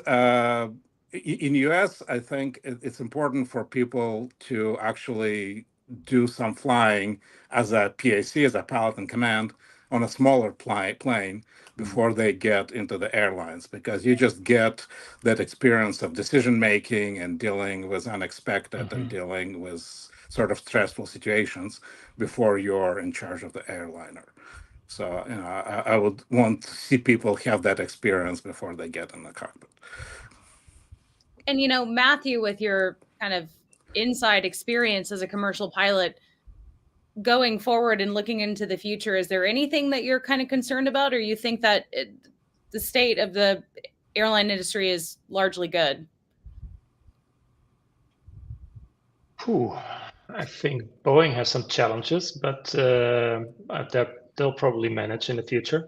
in US, I think it's important for people to actually do some flying as a PAC, as a pilot in command, on a smaller plane before they get into the airlines, because you just get that experience of decision making and dealing with unexpected and dealing with sort of stressful situations before you're in charge of the airliner. So, I would want to see people have that experience before they get in the cockpit. And, Matthew, with your kind of inside experience as a commercial pilot, going forward and looking into the future, is there anything that you're kind of concerned about, or you think that the state of the airline industry is largely good? I think Boeing has some challenges, but they'll probably manage in the future.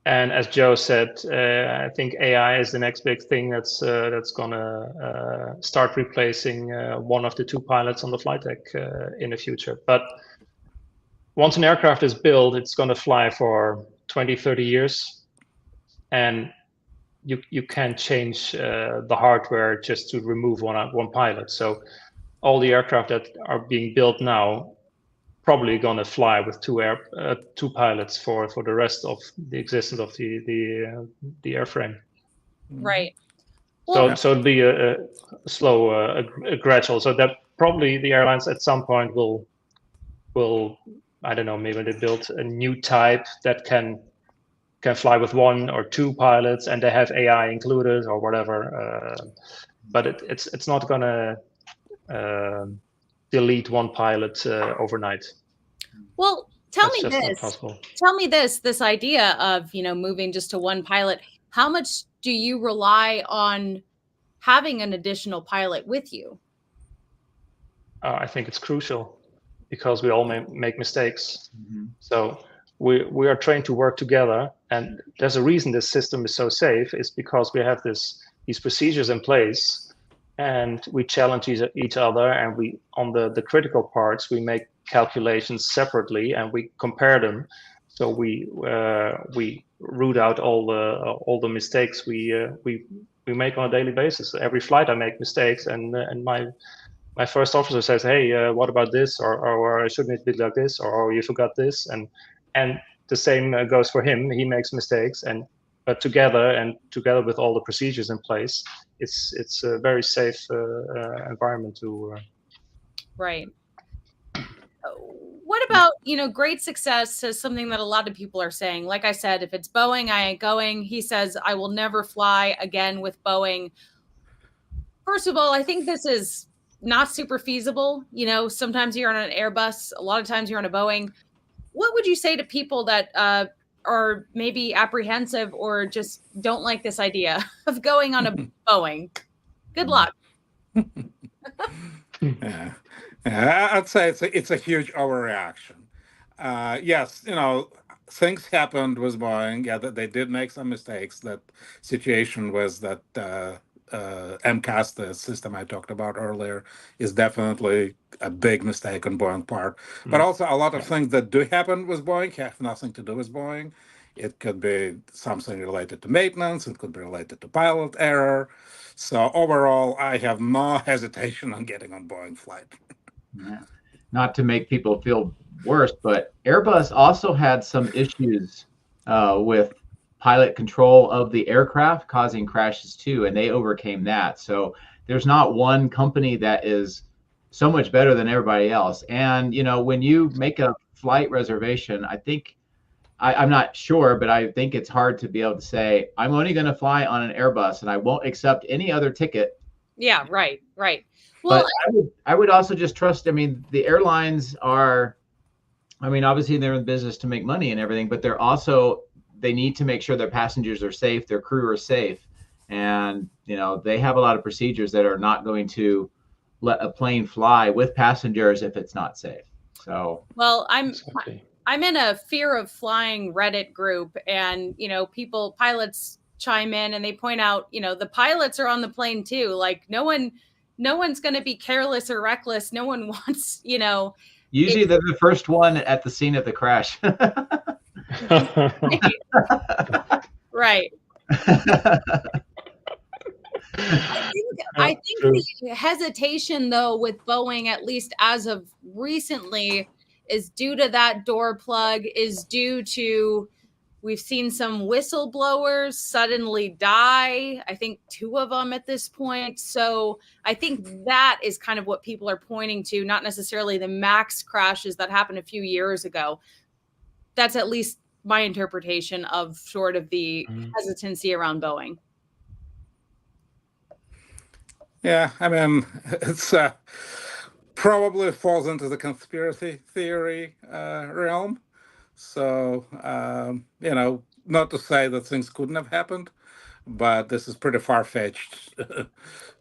And as Joe said, I think AI is the next big thing that's gonna start replacing one of the two pilots on the flight deck in the future. But once an aircraft is built, it's gonna fly for 20, 30 years, and you can't change the hardware just to remove one pilot. So all the aircraft that are being built now probably going to fly with two pilots for the rest of the existence of the airframe. Right. So it'll be a slow, a gradual. So that probably the airlines at some point will I don't know, maybe they build a new type that can fly with one or two pilots, and they have AI included or whatever. But it's not going to delete one pilot overnight. Well, tell me this idea of, moving just to one pilot. How much do you rely on having an additional pilot with you? I think it's crucial, because we all make mistakes. So we are trained to work together, and there's a reason this system is so safe. Is because we have these procedures in place, and we challenge each other, and we, on the critical parts, we make calculations separately and we compare them. So we root out all the mistakes we make on a daily basis. Every flight I make mistakes, and my first officer says, hey, what about this, or shouldn't it be like this, or you forgot this, and the same goes for him. He makes mistakes, but together with all the procedures in place, it's a very safe environment to. Right. What about, great success is something that a lot of people are saying. Like I said, if it's Boeing, I ain't going. He says, I will never fly again with Boeing. First of all, I think this is not super feasible. Sometimes you're on an Airbus, a lot of times you're on a Boeing. What would you say to people that are maybe apprehensive or just don't like this idea of going on a Boeing? Good luck. Yeah. I'd say it's a huge overreaction. Yes, things happened with Boeing. Yeah, they did make some mistakes. That situation was that MCAS, the system I talked about earlier, is definitely a big mistake on Boeing part. But also a lot of things that do happen with Boeing have nothing to do with Boeing. It could be something related to maintenance. It could be related to pilot error. So overall, I have no hesitation on getting on Boeing flight. Yeah. Not to make people feel worse, but Airbus also had some issues with pilot control of the aircraft, causing crashes too, and they overcame that. So there's not one company that is so much better than everybody else. And, you know, when you make a flight reservation, I think, I'm not sure, but I think it's hard to be able to say, I'm only going to fly on an Airbus and I won't accept any other ticket. Yeah, right. Well, But I would also just trust, I mean, the airlines are, I mean, obviously they're in business to make money and everything, but they need to make sure their passengers are safe, their crew are safe. And, you know, they have a lot of procedures that are not going to let a plane fly with passengers if it's not safe. So, well, I'm Exactly. in a fear of flying Reddit group, and, you know, pilots chime in and they point out, you know, the pilots are on the plane too. Like no one's going to be careless or reckless. No one wants, you know. usually they're the first one at the scene of the crash. Right. I think the hesitation, though, with Boeing, at least as of recently, is due to that door plug, is due to we've seen some whistleblowers suddenly die. I think 2 of them at this point. So I think that is kind of what people are pointing to, not necessarily the MAX crashes that happened a few years ago. That's at least my interpretation of sort of the hesitancy around Boeing. Yeah, I mean, it's probably falls into the conspiracy theory realm. So, you know, not to say that things couldn't have happened, but this is pretty far-fetched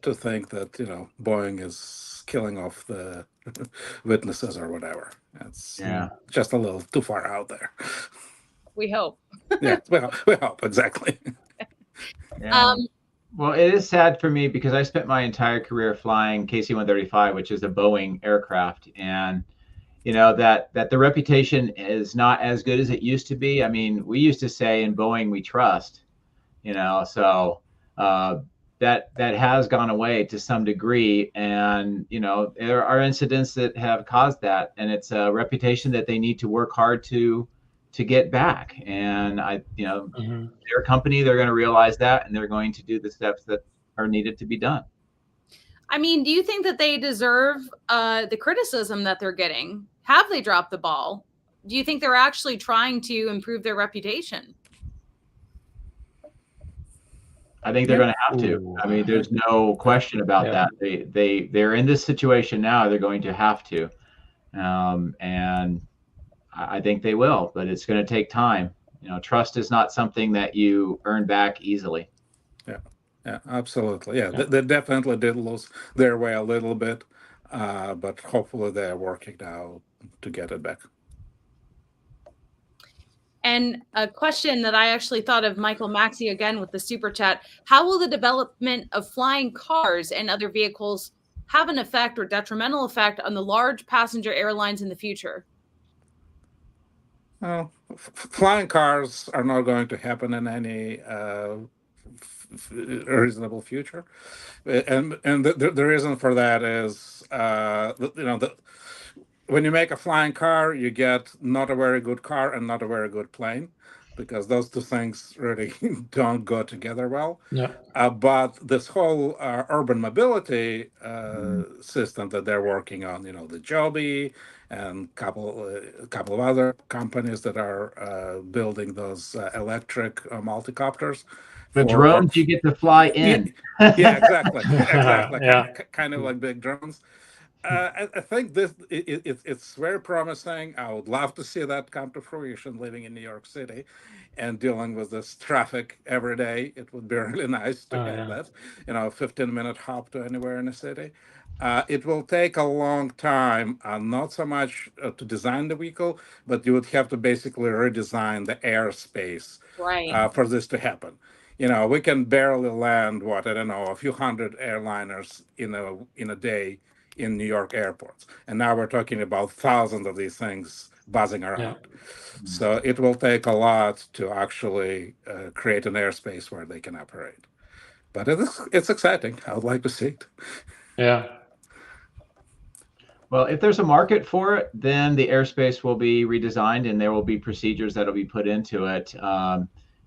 to think that, you know, Boeing is killing off the witnesses or whatever. It's just a little too far out there. We hope. Yeah, we hope, exactly. Yeah. Well, it is sad for me because I spent my entire career flying KC-135, which is a Boeing aircraft, and you know that the reputation is not as good as it used to be. I mean, we used to say in Boeing we trust, you know, so that has gone away to some degree, and you know there are incidents that have caused that, and it's a reputation that they need to work hard to get back. And you know, their company, they're going to realize that, and they're going to do the steps that are needed to be done. I mean, do you think that they deserve the criticism that they're getting? Have they dropped the ball? Do you think they're actually trying to improve their reputation? I think they're going to have to. I mean, there's no question about that. They're in this situation now. They're going to have to, and I think they will. But it's going to take time. You know, trust is not something that you earn back easily. Yeah, absolutely. Yeah, they definitely did lose their way a little bit, but hopefully they're working now to get it back. And a question that I actually thought of Michael Maxey again with the super chat: how will the development of flying cars and other vehicles have an effect or detrimental effect on the large passenger airlines in the future? Well, flying cars are not going to happen in any reasonable future, and the reason for that is you know, when you make a flying car, you get not a very good car and not a very good plane, because those two things really don't go together well. Yeah. But this whole urban mobility system that they're working on, you know, the Joby and a couple of other companies that are building those electric multicopters. The drones you get to fly in. Yeah, exactly. Yeah. Kind of like big drones. I think it's very promising. I would love to see that come to fruition. Living in New York City and dealing with this traffic every day, it would be really nice to have that. You know, a 15-minute hop to anywhere in the city. It will take a long time, not so much to design the vehicle, but you would have to basically redesign the airspace for this to happen. You know, we can barely land a few hundred airliners in a day in New York airports, and now we're talking about thousands of these things buzzing around. So it will take a lot to actually create an airspace where they can operate. But it's exciting. I would like to see it. Yeah. Well, if there's a market for it, then the airspace will be redesigned and there will be procedures that will be put into it.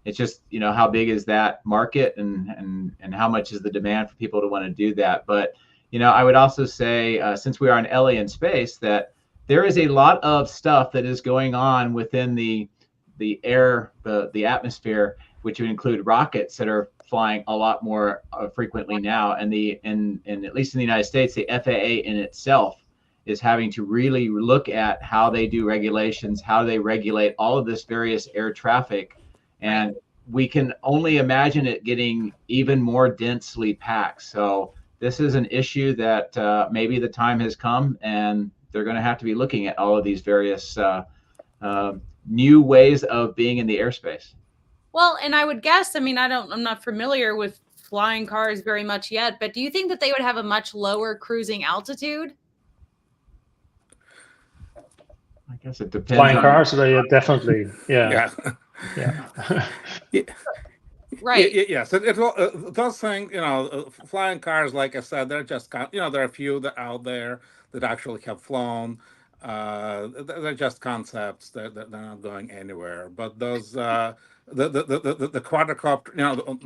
It's just, you know, how big is that market and how much is the demand for people to want to do that? But I would also say, since we are in Ellie in space, that there is a lot of stuff that is going on within the air, the atmosphere, which would include rockets that are flying a lot more frequently now. And at least in the United States, the FAA in itself is having to really look at how they do regulations, how they regulate all of this various air traffic. And we can only imagine it getting even more densely packed. So this is an issue that maybe the time has come, and they're going to have to be looking at all of these various new ways of being in the airspace. Well, and I would guess, I mean, I'm not familiar with flying cars very much yet, but do you think that they would have a much lower cruising altitude? I guess it depends. Flying cars, they definitely, yeah. Right. Yes, those things, flying cars, like I said, they're just, there are a few out there that actually have flown. They're just concepts. They're not going anywhere. But those, the quadricopter,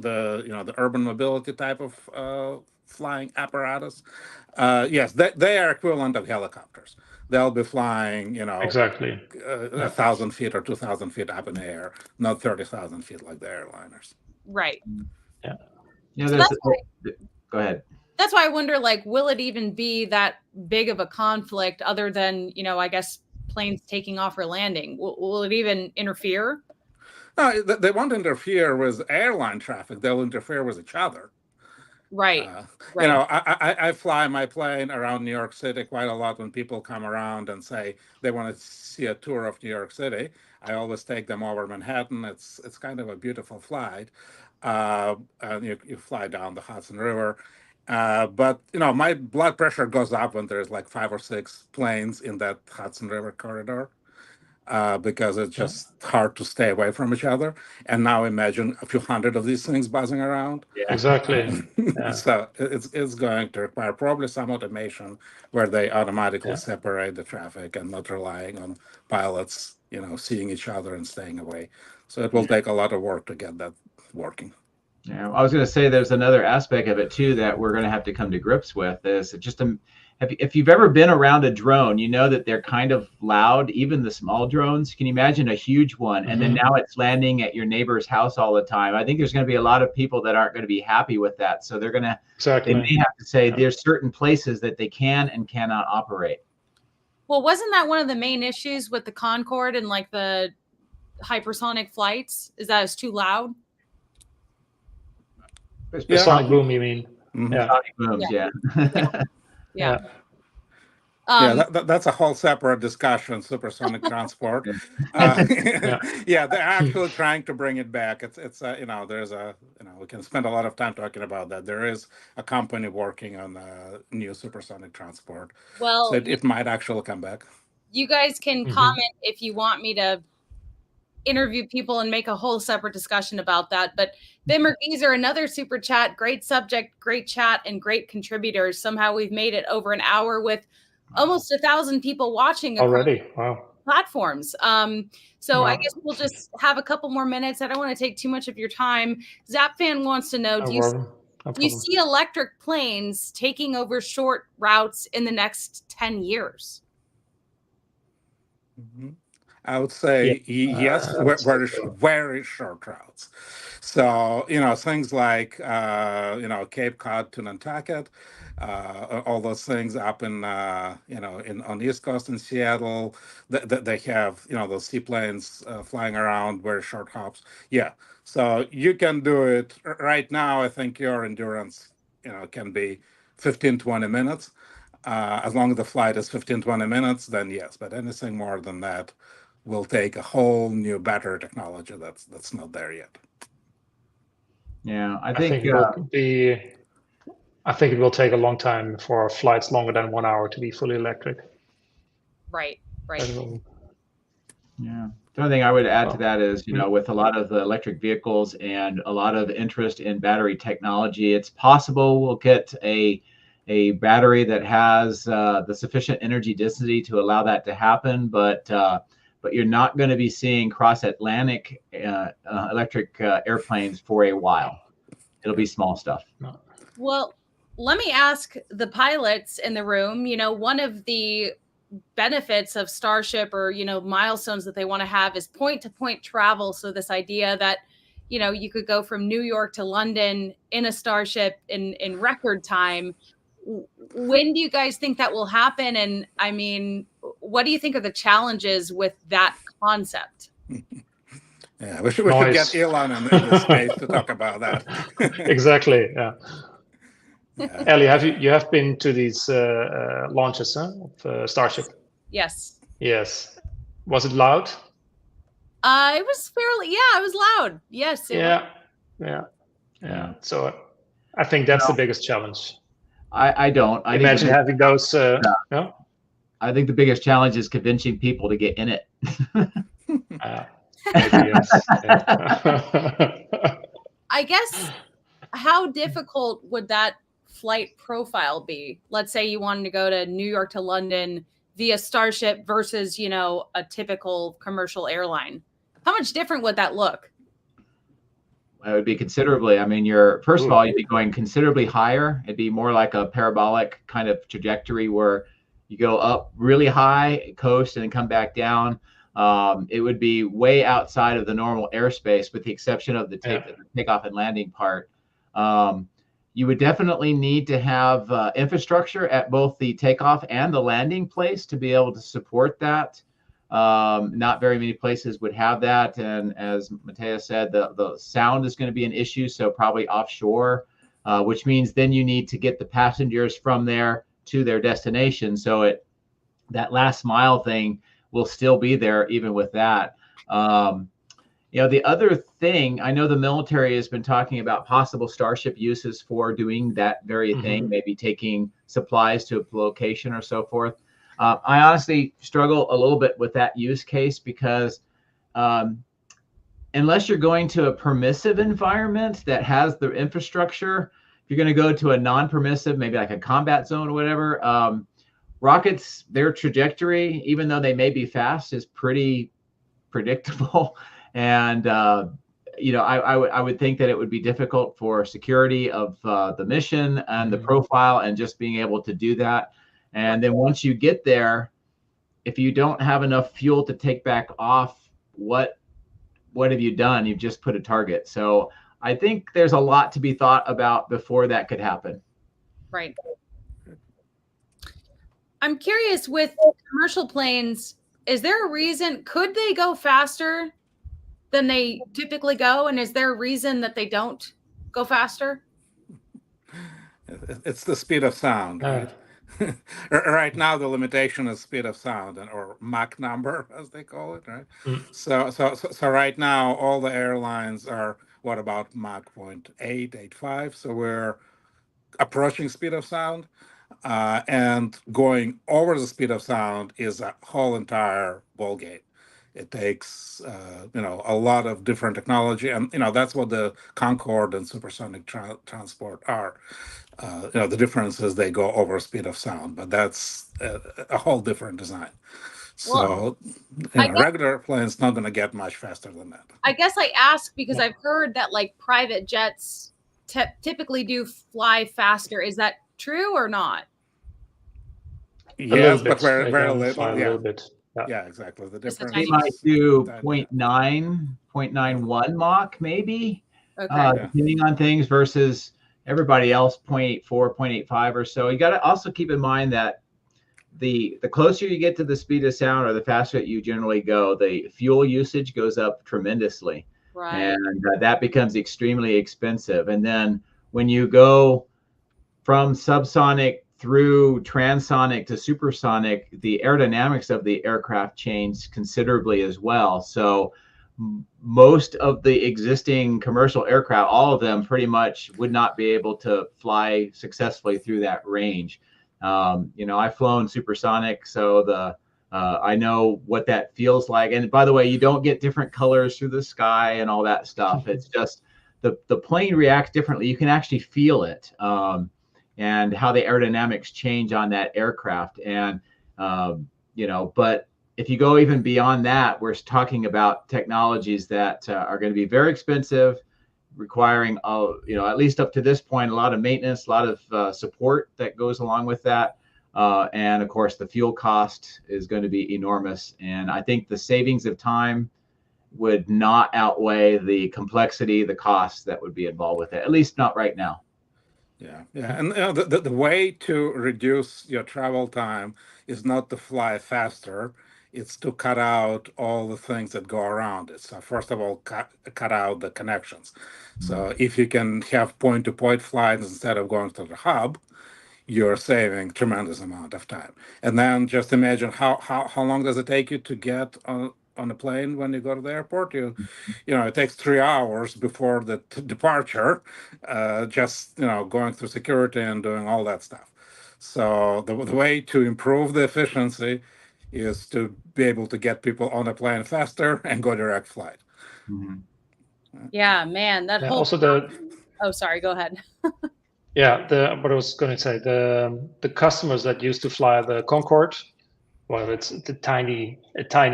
the urban mobility type of flying apparatus, yes, they are equivalent of helicopters. They'll be flying, exactly 1,000 feet or 2,000 feet up in the air, not 30,000 feet like the airliners. Right. Yeah. So go ahead. That's why I wonder, like, will it even be that big of a conflict other than, I guess planes taking off or landing? Will it even interfere? No, they won't interfere with airline traffic. They'll interfere with each other. Right. I fly my plane around New York City quite a lot when people come around and say they want to see a tour of New York City. I always take them over Manhattan. It's kind of a beautiful flight. And you fly down the Hudson River. But my blood pressure goes up when there's like 5 or 6 planes in that Hudson River corridor. Because it's just hard to stay away from each other. And now imagine a few hundred of these things buzzing around. Yeah. Exactly. So it's going to require probably some automation where they automatically separate the traffic and not relying on pilots, seeing each other and staying away. So it will take a lot of work to get that working. Yeah, I was going to say there's another aspect of it too that we're going to have to come to grips with. Is just if you've ever been around a drone, you know that they're kind of loud, even the small drones. Can you imagine a huge one? And then now it's landing at your neighbor's house all the time. I think there's going to be a lot of people that aren't going to be happy with that. So they're going to, they may have to say there's certain places that they can and cannot operate. Well, wasn't that one of the main issues with the Concorde and like the hypersonic flights? Is that it's too loud? The sonic boom, you mean? Yeah. Sonic booms, yeah. That's a whole separate discussion, supersonic transport. They're actually trying to bring it back. It's there's we can spend a lot of time talking about that. There is a company working on a new supersonic transport. Well, so it might actually come back. You guys can comment if you want me to interview people and make a whole separate discussion about that. But Vimmer Geezer, another super chat, great subject, great chat, and great contributors. Somehow we've made it over an hour with almost 1,000 people watching already. Wow. Platforms. So I guess we'll just have a couple more minutes. I don't want to take too much of your time. ZapFan wants to know, do you see electric planes taking over short routes in the next 10 years? I would say yes, very short routes. So, things like, Cape Cod to Nantucket, all those things up in, on the East Coast in Seattle, they have, those seaplanes flying around, very short hops. Yeah. So you can do it right now. I think your endurance, can be 15, 20 minutes. As long as the flight is 15, 20 minutes, then yes. But anything more than that will take a whole new battery technology that's not there yet. Yeah, I think it will take a long time for flights longer than 1 hour to be fully electric. Right. Yeah. The only thing I would add to that is, with a lot of the electric vehicles and a lot of interest in battery technology, it's possible we'll get a battery that has the sufficient energy density to allow that to happen, but you're not going to be seeing cross-Atlantic electric airplanes for a while. It'll be small stuff. Well, let me ask the pilots in the room, one of the benefits of Starship or, milestones that they want to have is point to point travel. So this idea that, you could go from New York to London in a Starship in record time. When do you guys think that will happen? And I mean, what do you think are the challenges with that concept? Yeah, we should get Elon in the space to talk about that. Exactly. Yeah. Ellie, you have been to these launches of Starship? Yes. Yes. Was it loud? It was fairly, it was loud. Yes. Yeah. So I think that's the biggest challenge. I don't. I imagine having those. No. I think the biggest challenge is convincing people to get in it. Maybe, yes. I guess, how difficult would that flight profile be? Let's say you wanted to go to New York to London via Starship versus, a typical commercial airline. How much different would that look? It would be considerably. I mean, first of all, you'd be going considerably higher. It'd be more like a parabolic kind of trajectory where you go up really high, coast, and then come back down. It would be way outside of the normal airspace, with the exception of the takeoff and landing part. You would definitely need to have infrastructure at both the takeoff and the landing place to be able to support that. Not very many places would have that. And as Matea said, the sound is going to be an issue. So probably offshore, which means then you need to get the passengers from there to their destination. So that last mile thing will still be there even with that. The other thing, I know the military has been talking about possible Starship uses for doing that very thing, maybe taking supplies to a location or so forth. I honestly struggle a little bit with that use case because unless you're going to a permissive environment that has the infrastructure, if you're going to go to a non-permissive, maybe like a combat zone or whatever, rockets, their trajectory, even though they may be fast, is pretty predictable. And, I would think that it would be difficult for security of the mission and the profile and just being able to do that. And then once you get there, if you don't have enough fuel to take back off, what have you done? You've just put a target. So I think there's a lot to be thought about before that could happen. Right. I'm curious, with commercial planes, is there a reason, could they go faster than they typically go? And is there a reason that they don't go faster? It's the speed of sound, right? Right now, the limitation is speed of sound, or Mach number, as they call it, right? So right now, all the airlines are, about Mach 0.8, 0.85? So we're approaching speed of sound. And going over the speed of sound is a whole entire ballgame. It takes, a lot of different technology, and that's what the Concorde and supersonic transport are. The difference is they go over speed of sound, but that's a whole different design. So, regular planes not going to get much faster than that. I guess I ask because I've heard that like private jets typically do fly faster. Is that true or not? Yes, but very little. A little bit. Yeah, exactly. The difference. They might do 0.9.91 Mach, maybe, depending on things, versus everybody else 0.84, 0.85 or so. You got to also keep in mind that the closer you get to the speed of sound, or the faster that you generally go, the fuel usage goes up tremendously. Right. And that becomes extremely expensive. And then when you go from subsonic through transonic to supersonic, the aerodynamics of the aircraft change considerably as well. So most of the existing commercial aircraft, all of them pretty much would not be able to fly successfully through that range. I've flown supersonic, so I know what that feels like. And by the way, you don't get different colors through the sky and all that stuff. It's just the plane reacts differently. You can actually feel it. And how the aerodynamics change on that aircraft. And, but if you go even beyond that, we're talking about technologies that are going to be very expensive requiring, at least up to this point, a lot of maintenance, a lot of support that goes along with that. And of course, the fuel cost is going to be enormous. And I think the savings of time would not outweigh the complexity, the costs that would be involved with it, at least not right now. Yeah, yeah, and the way to reduce your travel time is not to fly faster; it's to cut out all the things that go around it. So first of all, cut out the connections. So if you can have point-to-point flights instead of going to the hub, you're saving tremendous amount of time. And then just imagine how long does it take you to get on a plane when you go to the airport? It takes 3 hours before the departure, just going through security and doing all that stuff. So the way to improve the efficiency is to be able to get people on a plane faster and go direct flight. Yeah, man, that whole also oh, sorry, go ahead. Yeah, what I was going to say, the customers that used to fly the Concorde, well, it's a tiny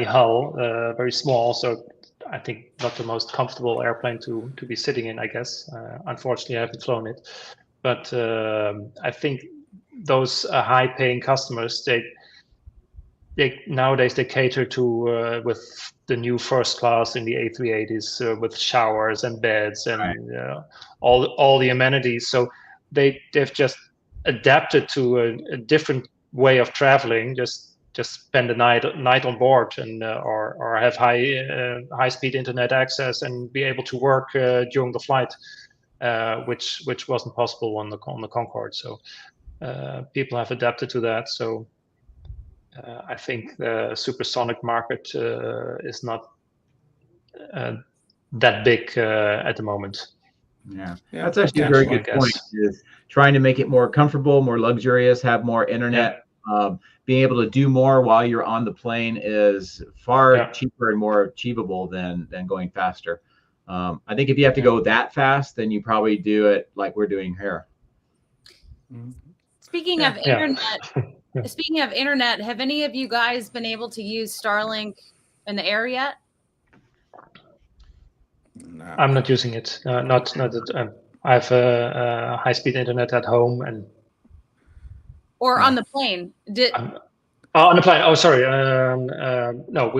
hull, very small, so I think not the most comfortable airplane to be sitting in, I guess. Unfortunately, I haven't flown it, but I think those high-paying customers, they nowadays they cater to with the new first class in the A380s with showers and beds and all the amenities. So they've just adapted to a different way of traveling. Just spend the night on board and or have high speed internet access and be able to work during the flight, which wasn't possible on the Concorde. So people have adapted to that. So I think the supersonic market is not that big at the moment. Yeah, that's actually a very good point. Is trying to make it more comfortable, more luxurious, have more internet. Being able to do more while you're on the plane is far cheaper and more achievable than going faster. I think if you have to go that fast, then you probably do it like we're doing here. Speaking of internet, have any of you guys been able to use Starlink in the air yet? No. I'm not using it. Not that I have a high-speed internet at home and. Or on the plane? On the plane. Oh, sorry. No,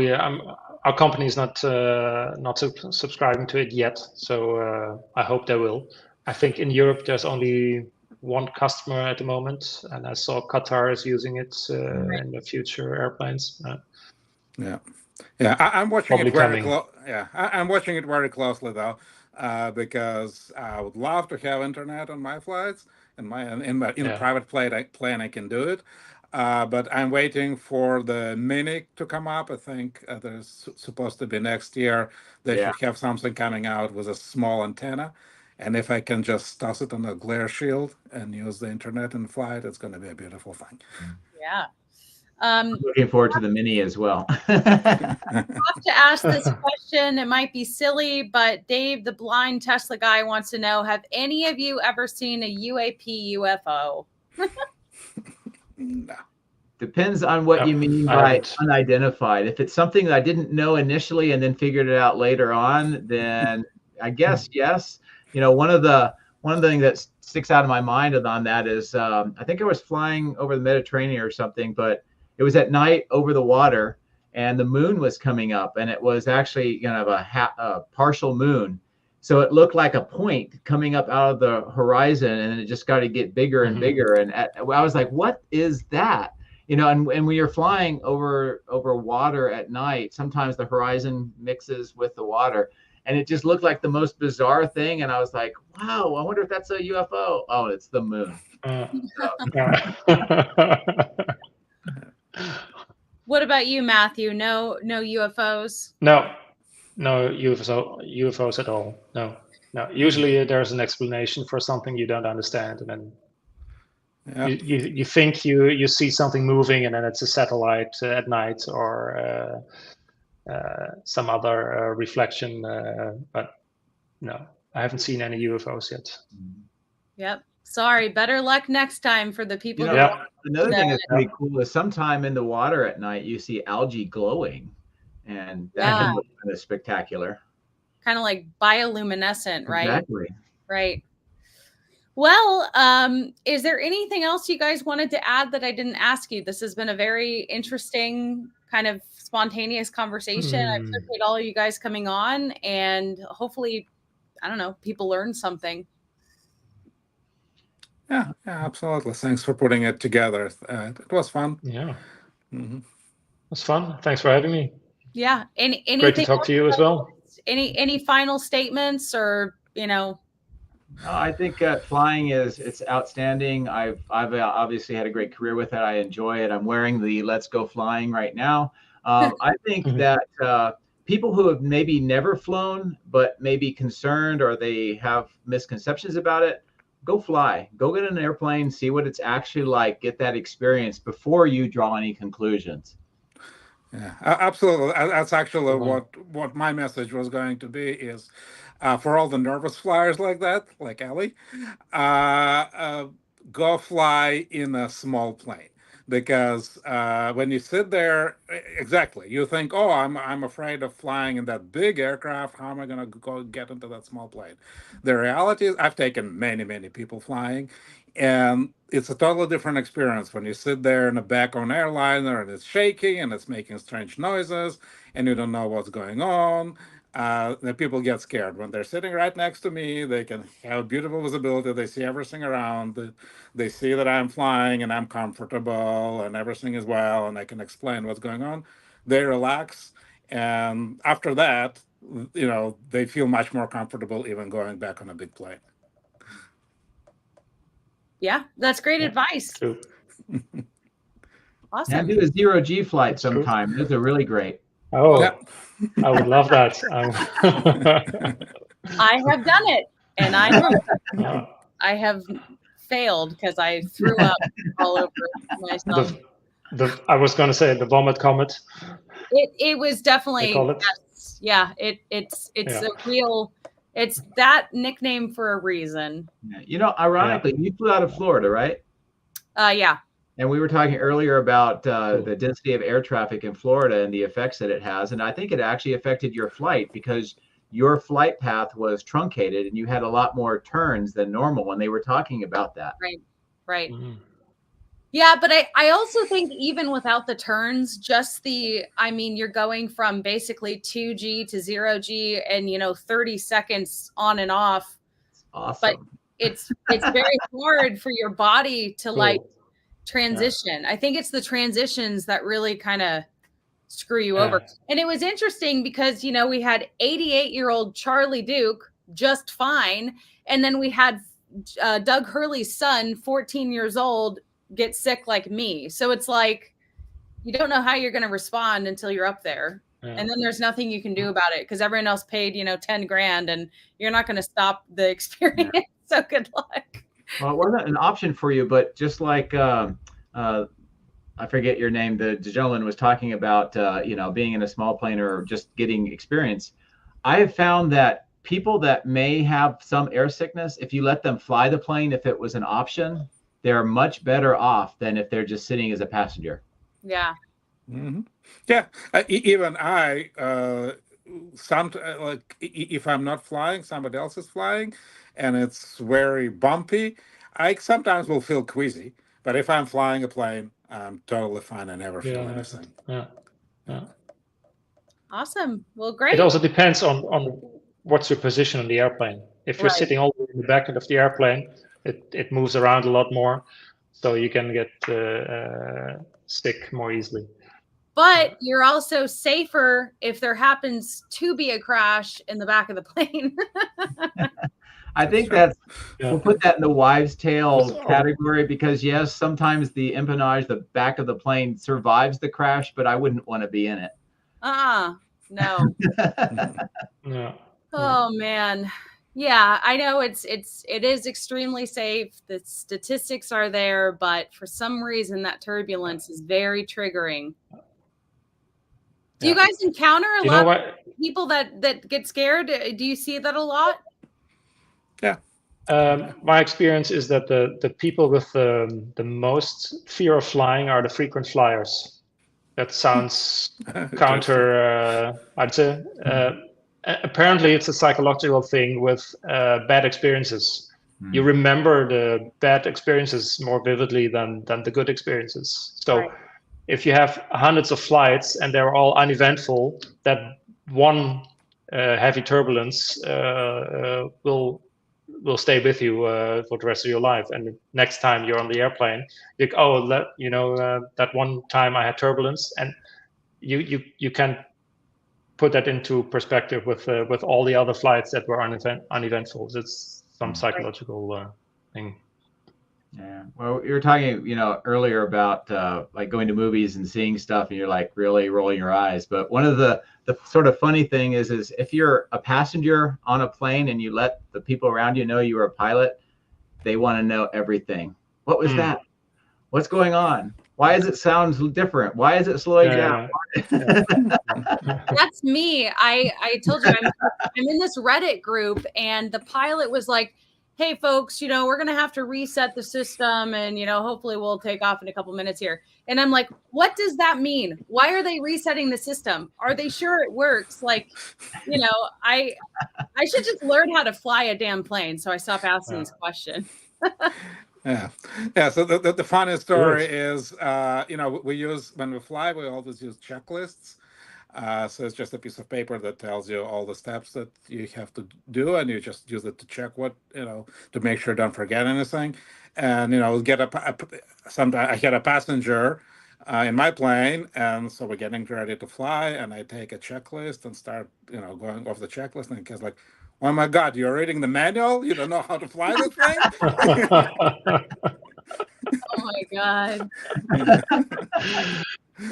our company is not subscribing to it yet. So I hope they will. I think in Europe there's only one customer at the moment, and I saw Qatar is using it in the future airplanes. I'm watching it very I'm watching it very closely though, because I would love to have internet on my flights. In a private plane, I can do it, but I'm waiting for the Mini to come up. I think there's supposed to be next year. They should have something coming out with a small antenna, and if I can just toss it on a glare shield and use the internet in flight, it's going to be a beautiful thing. Yeah. Looking forward to the Mini as well. I have to ask this question. It might be silly, but Dave, the blind Tesla guy, wants to know, have any of you ever seen a UAP UFO? No. Depends on what you mean by unidentified. If it's something that I didn't know initially and then figured it out later on, then I guess yes. One of the things that sticks out of my mind on that is I think I was flying over the Mediterranean or something, but it was at night over the water, and the moon was coming up, and it was actually a partial moon. So it looked like a point coming up out of the horizon, and it just got to get bigger and bigger. And I was like, what is that? And when you're flying over water at night, sometimes the horizon mixes with the water, and it just looked like the most bizarre thing. And I was like, wow, I wonder if that's a UFO. Oh, it's the moon. What about you, Matthew? No UFOs? No UFOs at all. No. Usually there's an explanation for something you don't understand, and then you think you see something moving, and then it's a satellite at night or some other reflection. But no, I haven't seen any UFOs yet. Yep. Sorry. Better luck next time for the people. Another thing that's pretty cool is sometime in the water at night you see algae glowing, and that can look kind of spectacular. kind of like bioluminescent, right? Exactly. Right. Well, is there anything else you guys wanted to add that I didn't ask you? This has been a very interesting kind of spontaneous conversation. I appreciate all of you guys coming on, and hopefully, I don't know, people learn something. Yeah, absolutely. Thanks for putting it together. It was fun. Yeah. It was fun. Thanks for having me. Yeah. Anything Great to talk to you as well. Any final statements, or, you know? No, I think flying it's outstanding. I've obviously had a great career with it. I enjoy it. I'm wearing the Let's Go Flying right now. I think that people who have maybe never flown but may be concerned or they have misconceptions about it, go fly. Go get an airplane, see what it's actually like, get that experience before you draw any conclusions. Yeah, absolutely. That's actually what my message was going to be is for all the nervous flyers like that, like Ellie, go fly in a small plane. Because when you sit there, exactly, you think, oh, I'm afraid of flying in that big aircraft. How am I going to go get into that small plane? The reality is, I've taken many people flying, and it's a totally different experience when you sit there in the back of an airliner and it's shaking and it's making strange noises and you don't know what's going on. The people get scared when they're sitting right next to me. They can have beautiful visibility. They see everything around. They see that I'm flying and I'm comfortable and everything is well and I can explain what's going on. They relax, and after that, you know, they feel much more comfortable even going back on a big plane. Yeah, that's great advice. True. Awesome. And do a zero-G flight sometime. Those are really great. Oh, yeah. I would love that. I have done it, and I have failed because I threw up all over myself. I was going to say the vomit comet. It was definitely, yes, yeah. It's a real. It's that nickname for a reason. You know, ironically, you flew out of Florida, right? Yeah. And we were talking earlier about the density of air traffic in Florida and the effects that it has. And I think it actually affected your flight because your flight path was truncated and you had a lot more turns than normal when they were talking about that. Right. Yeah, but I also think even without the turns, just you're going from basically 2G to 0G and, 30 seconds on and off. Awesome. But it's very hard for your body to transition. I think it's the transitions that really kind of screw you over. And it was interesting because, we had 88-year-old Charlie Duke just fine. And then we had Doug Hurley's son, 14 years old, get sick like me. So it's like, you don't know how you're going to respond until you're up there. And then there's nothing you can do about it because everyone else paid, $10,000 and you're not going to stop the experience. So good luck. Well, it wasn't an option for you, but just like, I forget your name, the gentleman was talking about, being in a small plane or just getting experience. I have found that people that may have some air sickness, if you let them fly the plane, if it was an option, they're much better off than if they're just sitting as a passenger. Yeah. Mm-hmm. Yeah. Even I, if I'm not flying, somebody else is flying, and it's very bumpy, I sometimes will feel queasy. But if I'm flying a plane, I'm totally fine. I never feel anything. Yeah. Awesome. Well, great. It also depends on what's your position on the airplane. If you're sitting all the way in the back end of the airplane, it moves around a lot more, so you can get sick more easily. But you're also safer if there happens to be a crash in the back of the plane. I think we'll put that in the wives' tale category because yes, sometimes the empennage, the back of the plane survives the crash, but I wouldn't want to be in it. No. Oh man. Yeah, I know it is extremely safe. The statistics are there, but for some reason that turbulence is very triggering. Do you guys encounter a lot of people that get scared? Do you see that a lot? Yeah. My experience is that the people with the most fear of flying are the frequent flyers. That sounds counter, I'd say. apparently it's a psychological thing with bad experiences. You remember the bad experiences more vividly than the good experiences. So Right. if you have hundreds of flights and they're all uneventful, that one heavy turbulence will stay with you for the rest of your life. And next time you're on the airplane, you that one time I had turbulence, and you can put that into perspective with all the other flights that were uneventful. It's some psychological thing. Yeah. Well, you were talking, earlier about like going to movies and seeing stuff, and you're like really rolling your eyes. But one of the sort of funny thing is if you're a passenger on a plane and you let the people around you know you are a pilot, they want to know everything. What was that? What's going on? Why does it sound different? Why is it slowing down? That's me. I told you I'm in this Reddit group, and the pilot was like, hey folks, we're going to have to reset the system, and hopefully we'll take off in a couple minutes here. And I'm like, what does that mean? Why are they resetting the system? Are they sure it works? Like, I should just learn how to fly a damn plane, so I stopped asking these questions. Yeah. So the funny story is, we use, when we fly, we always use checklists. So it's just a piece of paper that tells you all the steps that you have to do, and you just use it to check what, to make sure you don't forget anything. And, we'll get I had a passenger in my plane, and so we're getting ready to fly, and I take a checklist and start, going off the checklist, and it's like, oh my God, you're reading the manual? You don't know how to fly the thing? Oh my God.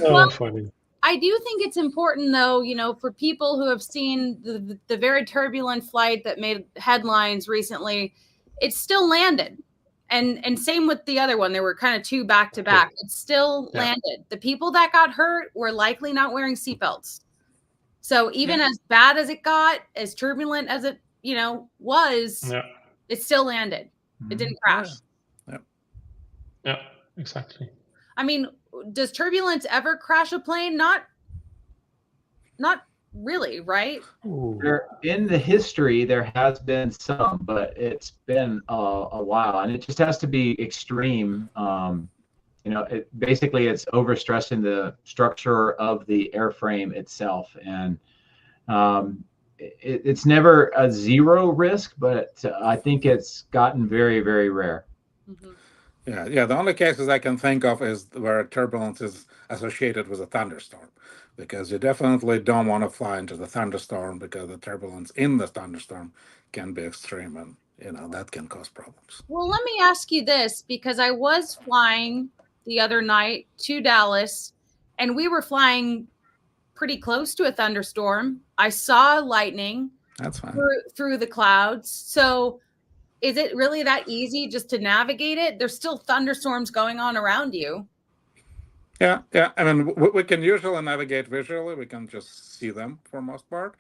Oh, funny. I do think it's important, though, for people who have seen the very turbulent flight that made headlines recently, it still landed. And same with the other one. There were kind of two back to back. It still landed. The people that got hurt were likely not wearing seatbelts. So even as bad as it got, as turbulent as it, was, it still landed. It didn't crash. Yeah, exactly. I mean, does turbulence ever crash a plane? Not really, right? In the history, there has been some, but it's been a while, and it just has to be extreme. Basically it's overstressing the structure of the airframe itself, and it's never a zero risk, but I think it's gotten very, very rare. Mm-hmm. Yeah. The only cases I can think of is where turbulence is associated with a thunderstorm, because you definitely don't want to fly into the thunderstorm, because the turbulence in the thunderstorm can be extreme, and that can cause problems. Well, let me ask you this, because I was flying the other night to Dallas, and we were flying pretty close to a thunderstorm. I saw lightning. That's fine. Through the clouds. So is it really that easy just to navigate it? There's still thunderstorms going on around you. Yeah. I mean, we can usually navigate visually. We can just see them for most part.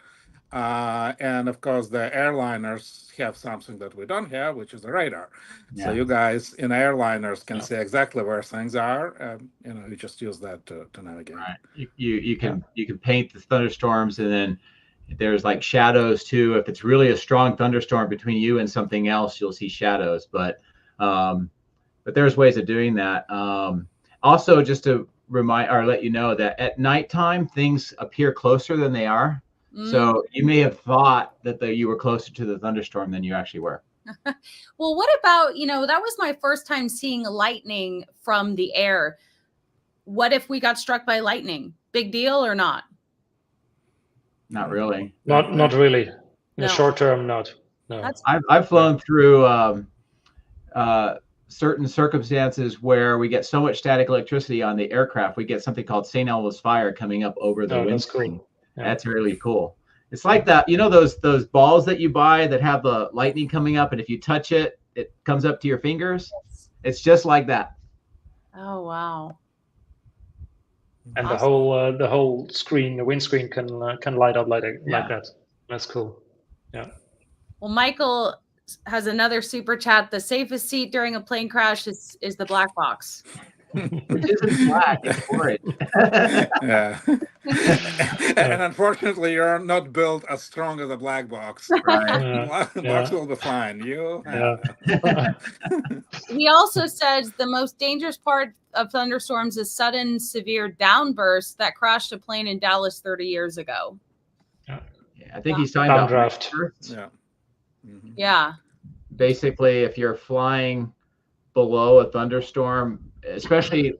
And of course, the airliners have something that we don't have, which is a radar. So you guys in airliners can see exactly where things are. You just use that to navigate. Right. You can paint the thunderstorms, and then there's like shadows too. If it's really a strong thunderstorm between you and something else, you'll see shadows. But there's ways of doing that. Also, just to remind or let you know that at nighttime things appear closer than they are. So you may have thought that you were closer to the thunderstorm than you actually were. Well, what about, that was my first time seeing lightning from the air. What if we got struck by lightning? Big deal or not? Not really. Not really. In the short term, not. No. I've flown through certain circumstances where we get so much static electricity on the aircraft, we get something called St. Elmo's fire coming up over the windscreen. Cool. That's really cool. It's like that, those balls that you buy that have the lightning coming up, and if you touch it, it comes up to your fingers. It's just like that. Oh wow! And awesome. the whole screen, the windscreen can light up like that. That's cool. Yeah. Well, Michael has another super chat. The safest seat during a plane crash is the black box. Which isn't black, it's orange. Yeah. And unfortunately, you're not built as strong as a black box. Right. Box will be fine. You. He also says the most dangerous part of thunderstorms is sudden, severe downbursts that crashed a plane in Dallas 30 years ago. Yeah, I think he's talking about Downdraft. Yeah. Yeah. Basically, if you're flying below a thunderstorm, especially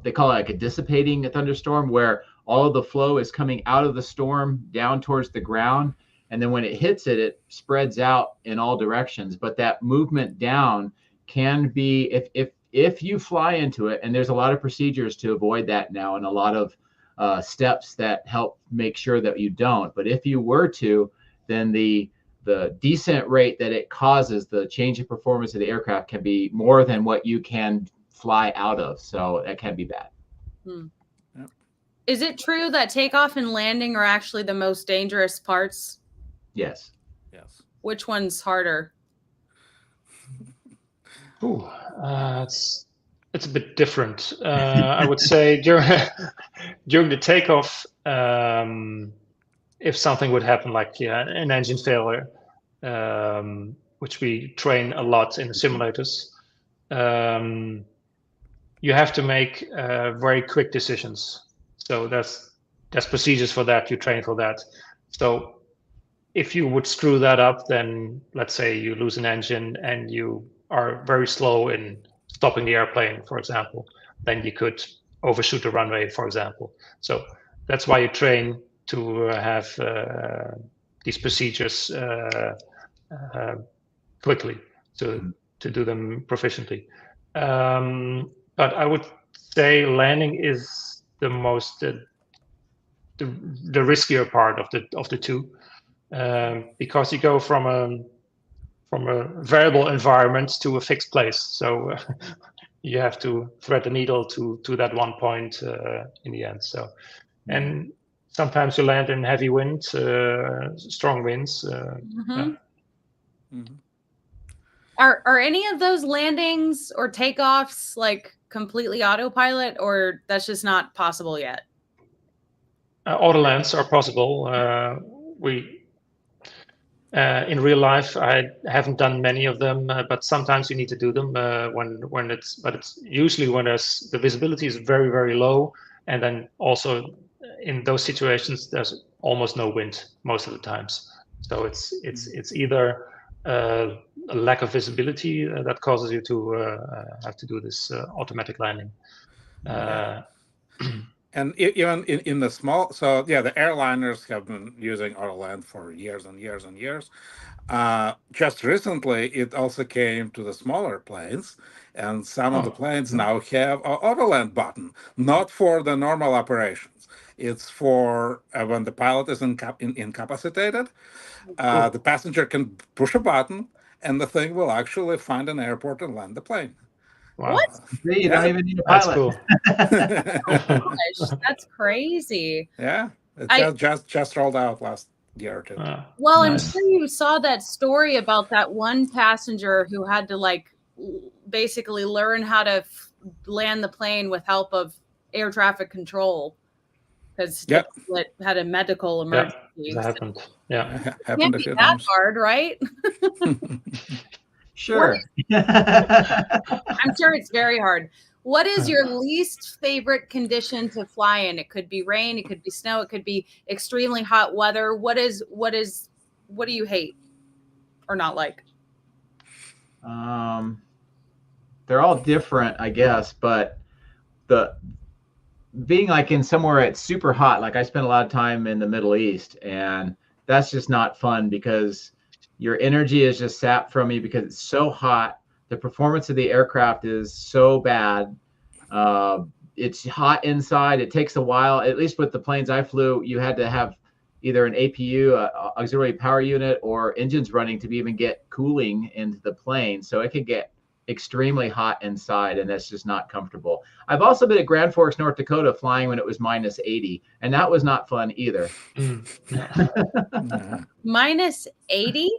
they call it like a dissipating thunderstorm, where all of the flow is coming out of the storm down towards the ground, and then when it hits it, it spreads out in all directions. But that movement down can be, if you fly into it, and there's a lot of procedures to avoid that now, and a lot of steps that help make sure that you don't. But if you were to, then the descent rate that it causes, the change in performance of the aircraft, can be more than what you can fly out of. So that can be bad. Yep. Is it true that takeoff and landing are actually the most dangerous parts? Yes. Yes. Which one's harder? Ooh, it's a bit different. I would say during the takeoff, if something would happen, like an engine failure, which we train a lot in the simulators, you have to make very quick decisions. So there's procedures for that. You train for that. So if you would screw that up, then let's say you lose an engine and you are very slow in stopping the airplane, for example, then you could overshoot the runway, for example. So that's why you train to have these procedures quickly, to do them proficiently. But I would say landing is the most the riskier part of the two, because you go from a variable environment to a fixed place. So you have to thread the needle to that one point in the end. So, and sometimes you land in heavy wind, strong winds. Are any of those landings or takeoffs like completely autopilot, or that's just not possible yet? Autolands are possible. In real life, I haven't done many of them, but sometimes you need to do them when it's usually when the visibility is very, very low, and then also in those situations there's almost no wind most of the times. So it's either a lack of visibility that causes you to have to do this automatic landing. And even in the small, so yeah, the airliners have been using Autoland for years and years and years. Just recently, it also came to the smaller planes, and some of the planes now have an Autoland button, not for the normal operations. It's for when the pilot is incapacitated, the passenger can push a button, and the thing will actually find an airport and land the plane. Wow. What? You don't even need a pilot. That's cool. Gosh, that's crazy. Yeah, it just rolled out last year or two. Well, Nice. I'm sure you saw that story about that one passenger who had to like basically learn how to land the plane with help of air traffic control because it had a medical emergency. Yeah, that happened. Yeah, it can't be that hard, right? Sure. I'm sure it's very hard. What is your least favorite condition to fly in? It could be rain, it could be snow, it could be extremely hot weather. What do you hate or not like? They're all different, I guess, but being like in somewhere it's super hot, like I spent a lot of time in the Middle East, and that's just not fun because your energy is just sapped from you because it's so hot. The performance of the aircraft is so bad. It's hot inside. It takes a while. At least with the planes I flew, you had to have either an APU, auxiliary power unit, or engines running to even get cooling into the plane. So it could get extremely hot inside, and that's just not comfortable. I've also been at Grand Forks, North Dakota, flying when it was minus 80, and that was not fun either. Minus 80?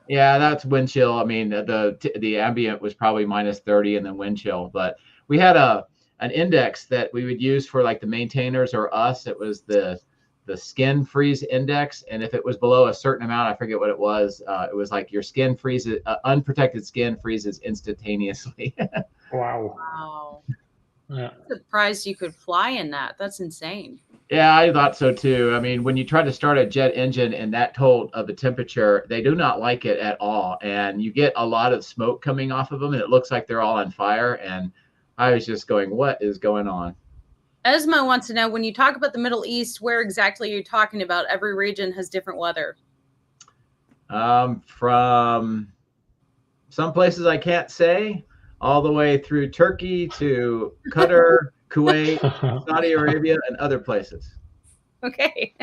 Yeah, that's wind chill. I mean, the ambient was probably minus 30 and then wind chill. But we had an an index that we would use for like the maintainers or us. It was the skin freeze index, and if it was below a certain amount, I forget what it was like your skin freezes, unprotected skin freezes instantaneously. Wow. Yeah. I'm surprised you could fly in that. That's insane. Yeah, I thought so too. I mean, when you try to start a jet engine in that cold of a temperature, they do not like it at all. And you get a lot of smoke coming off of them, and it looks like they're all on fire. And I was just going, what is going on? Esma wants to know, when you talk about the Middle East, where exactly are you talking about? Every region has different weather. From some places I can't say, all the way through Turkey to Qatar, Kuwait, Saudi Arabia, and other places. Okay.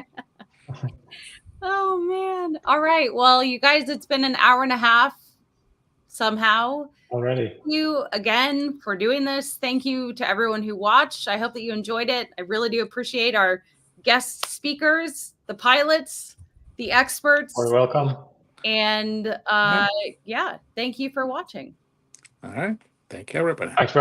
Oh, man. All right. Well, you guys, it's been an hour and a half somehow. Already. Thank you again for doing this. Thank you to everyone who watched. I hope that you enjoyed it. I really do appreciate our guest speakers, the pilots, the experts. You're welcome. And yeah, thank you for watching. All right. Thank you, everybody. Thanks for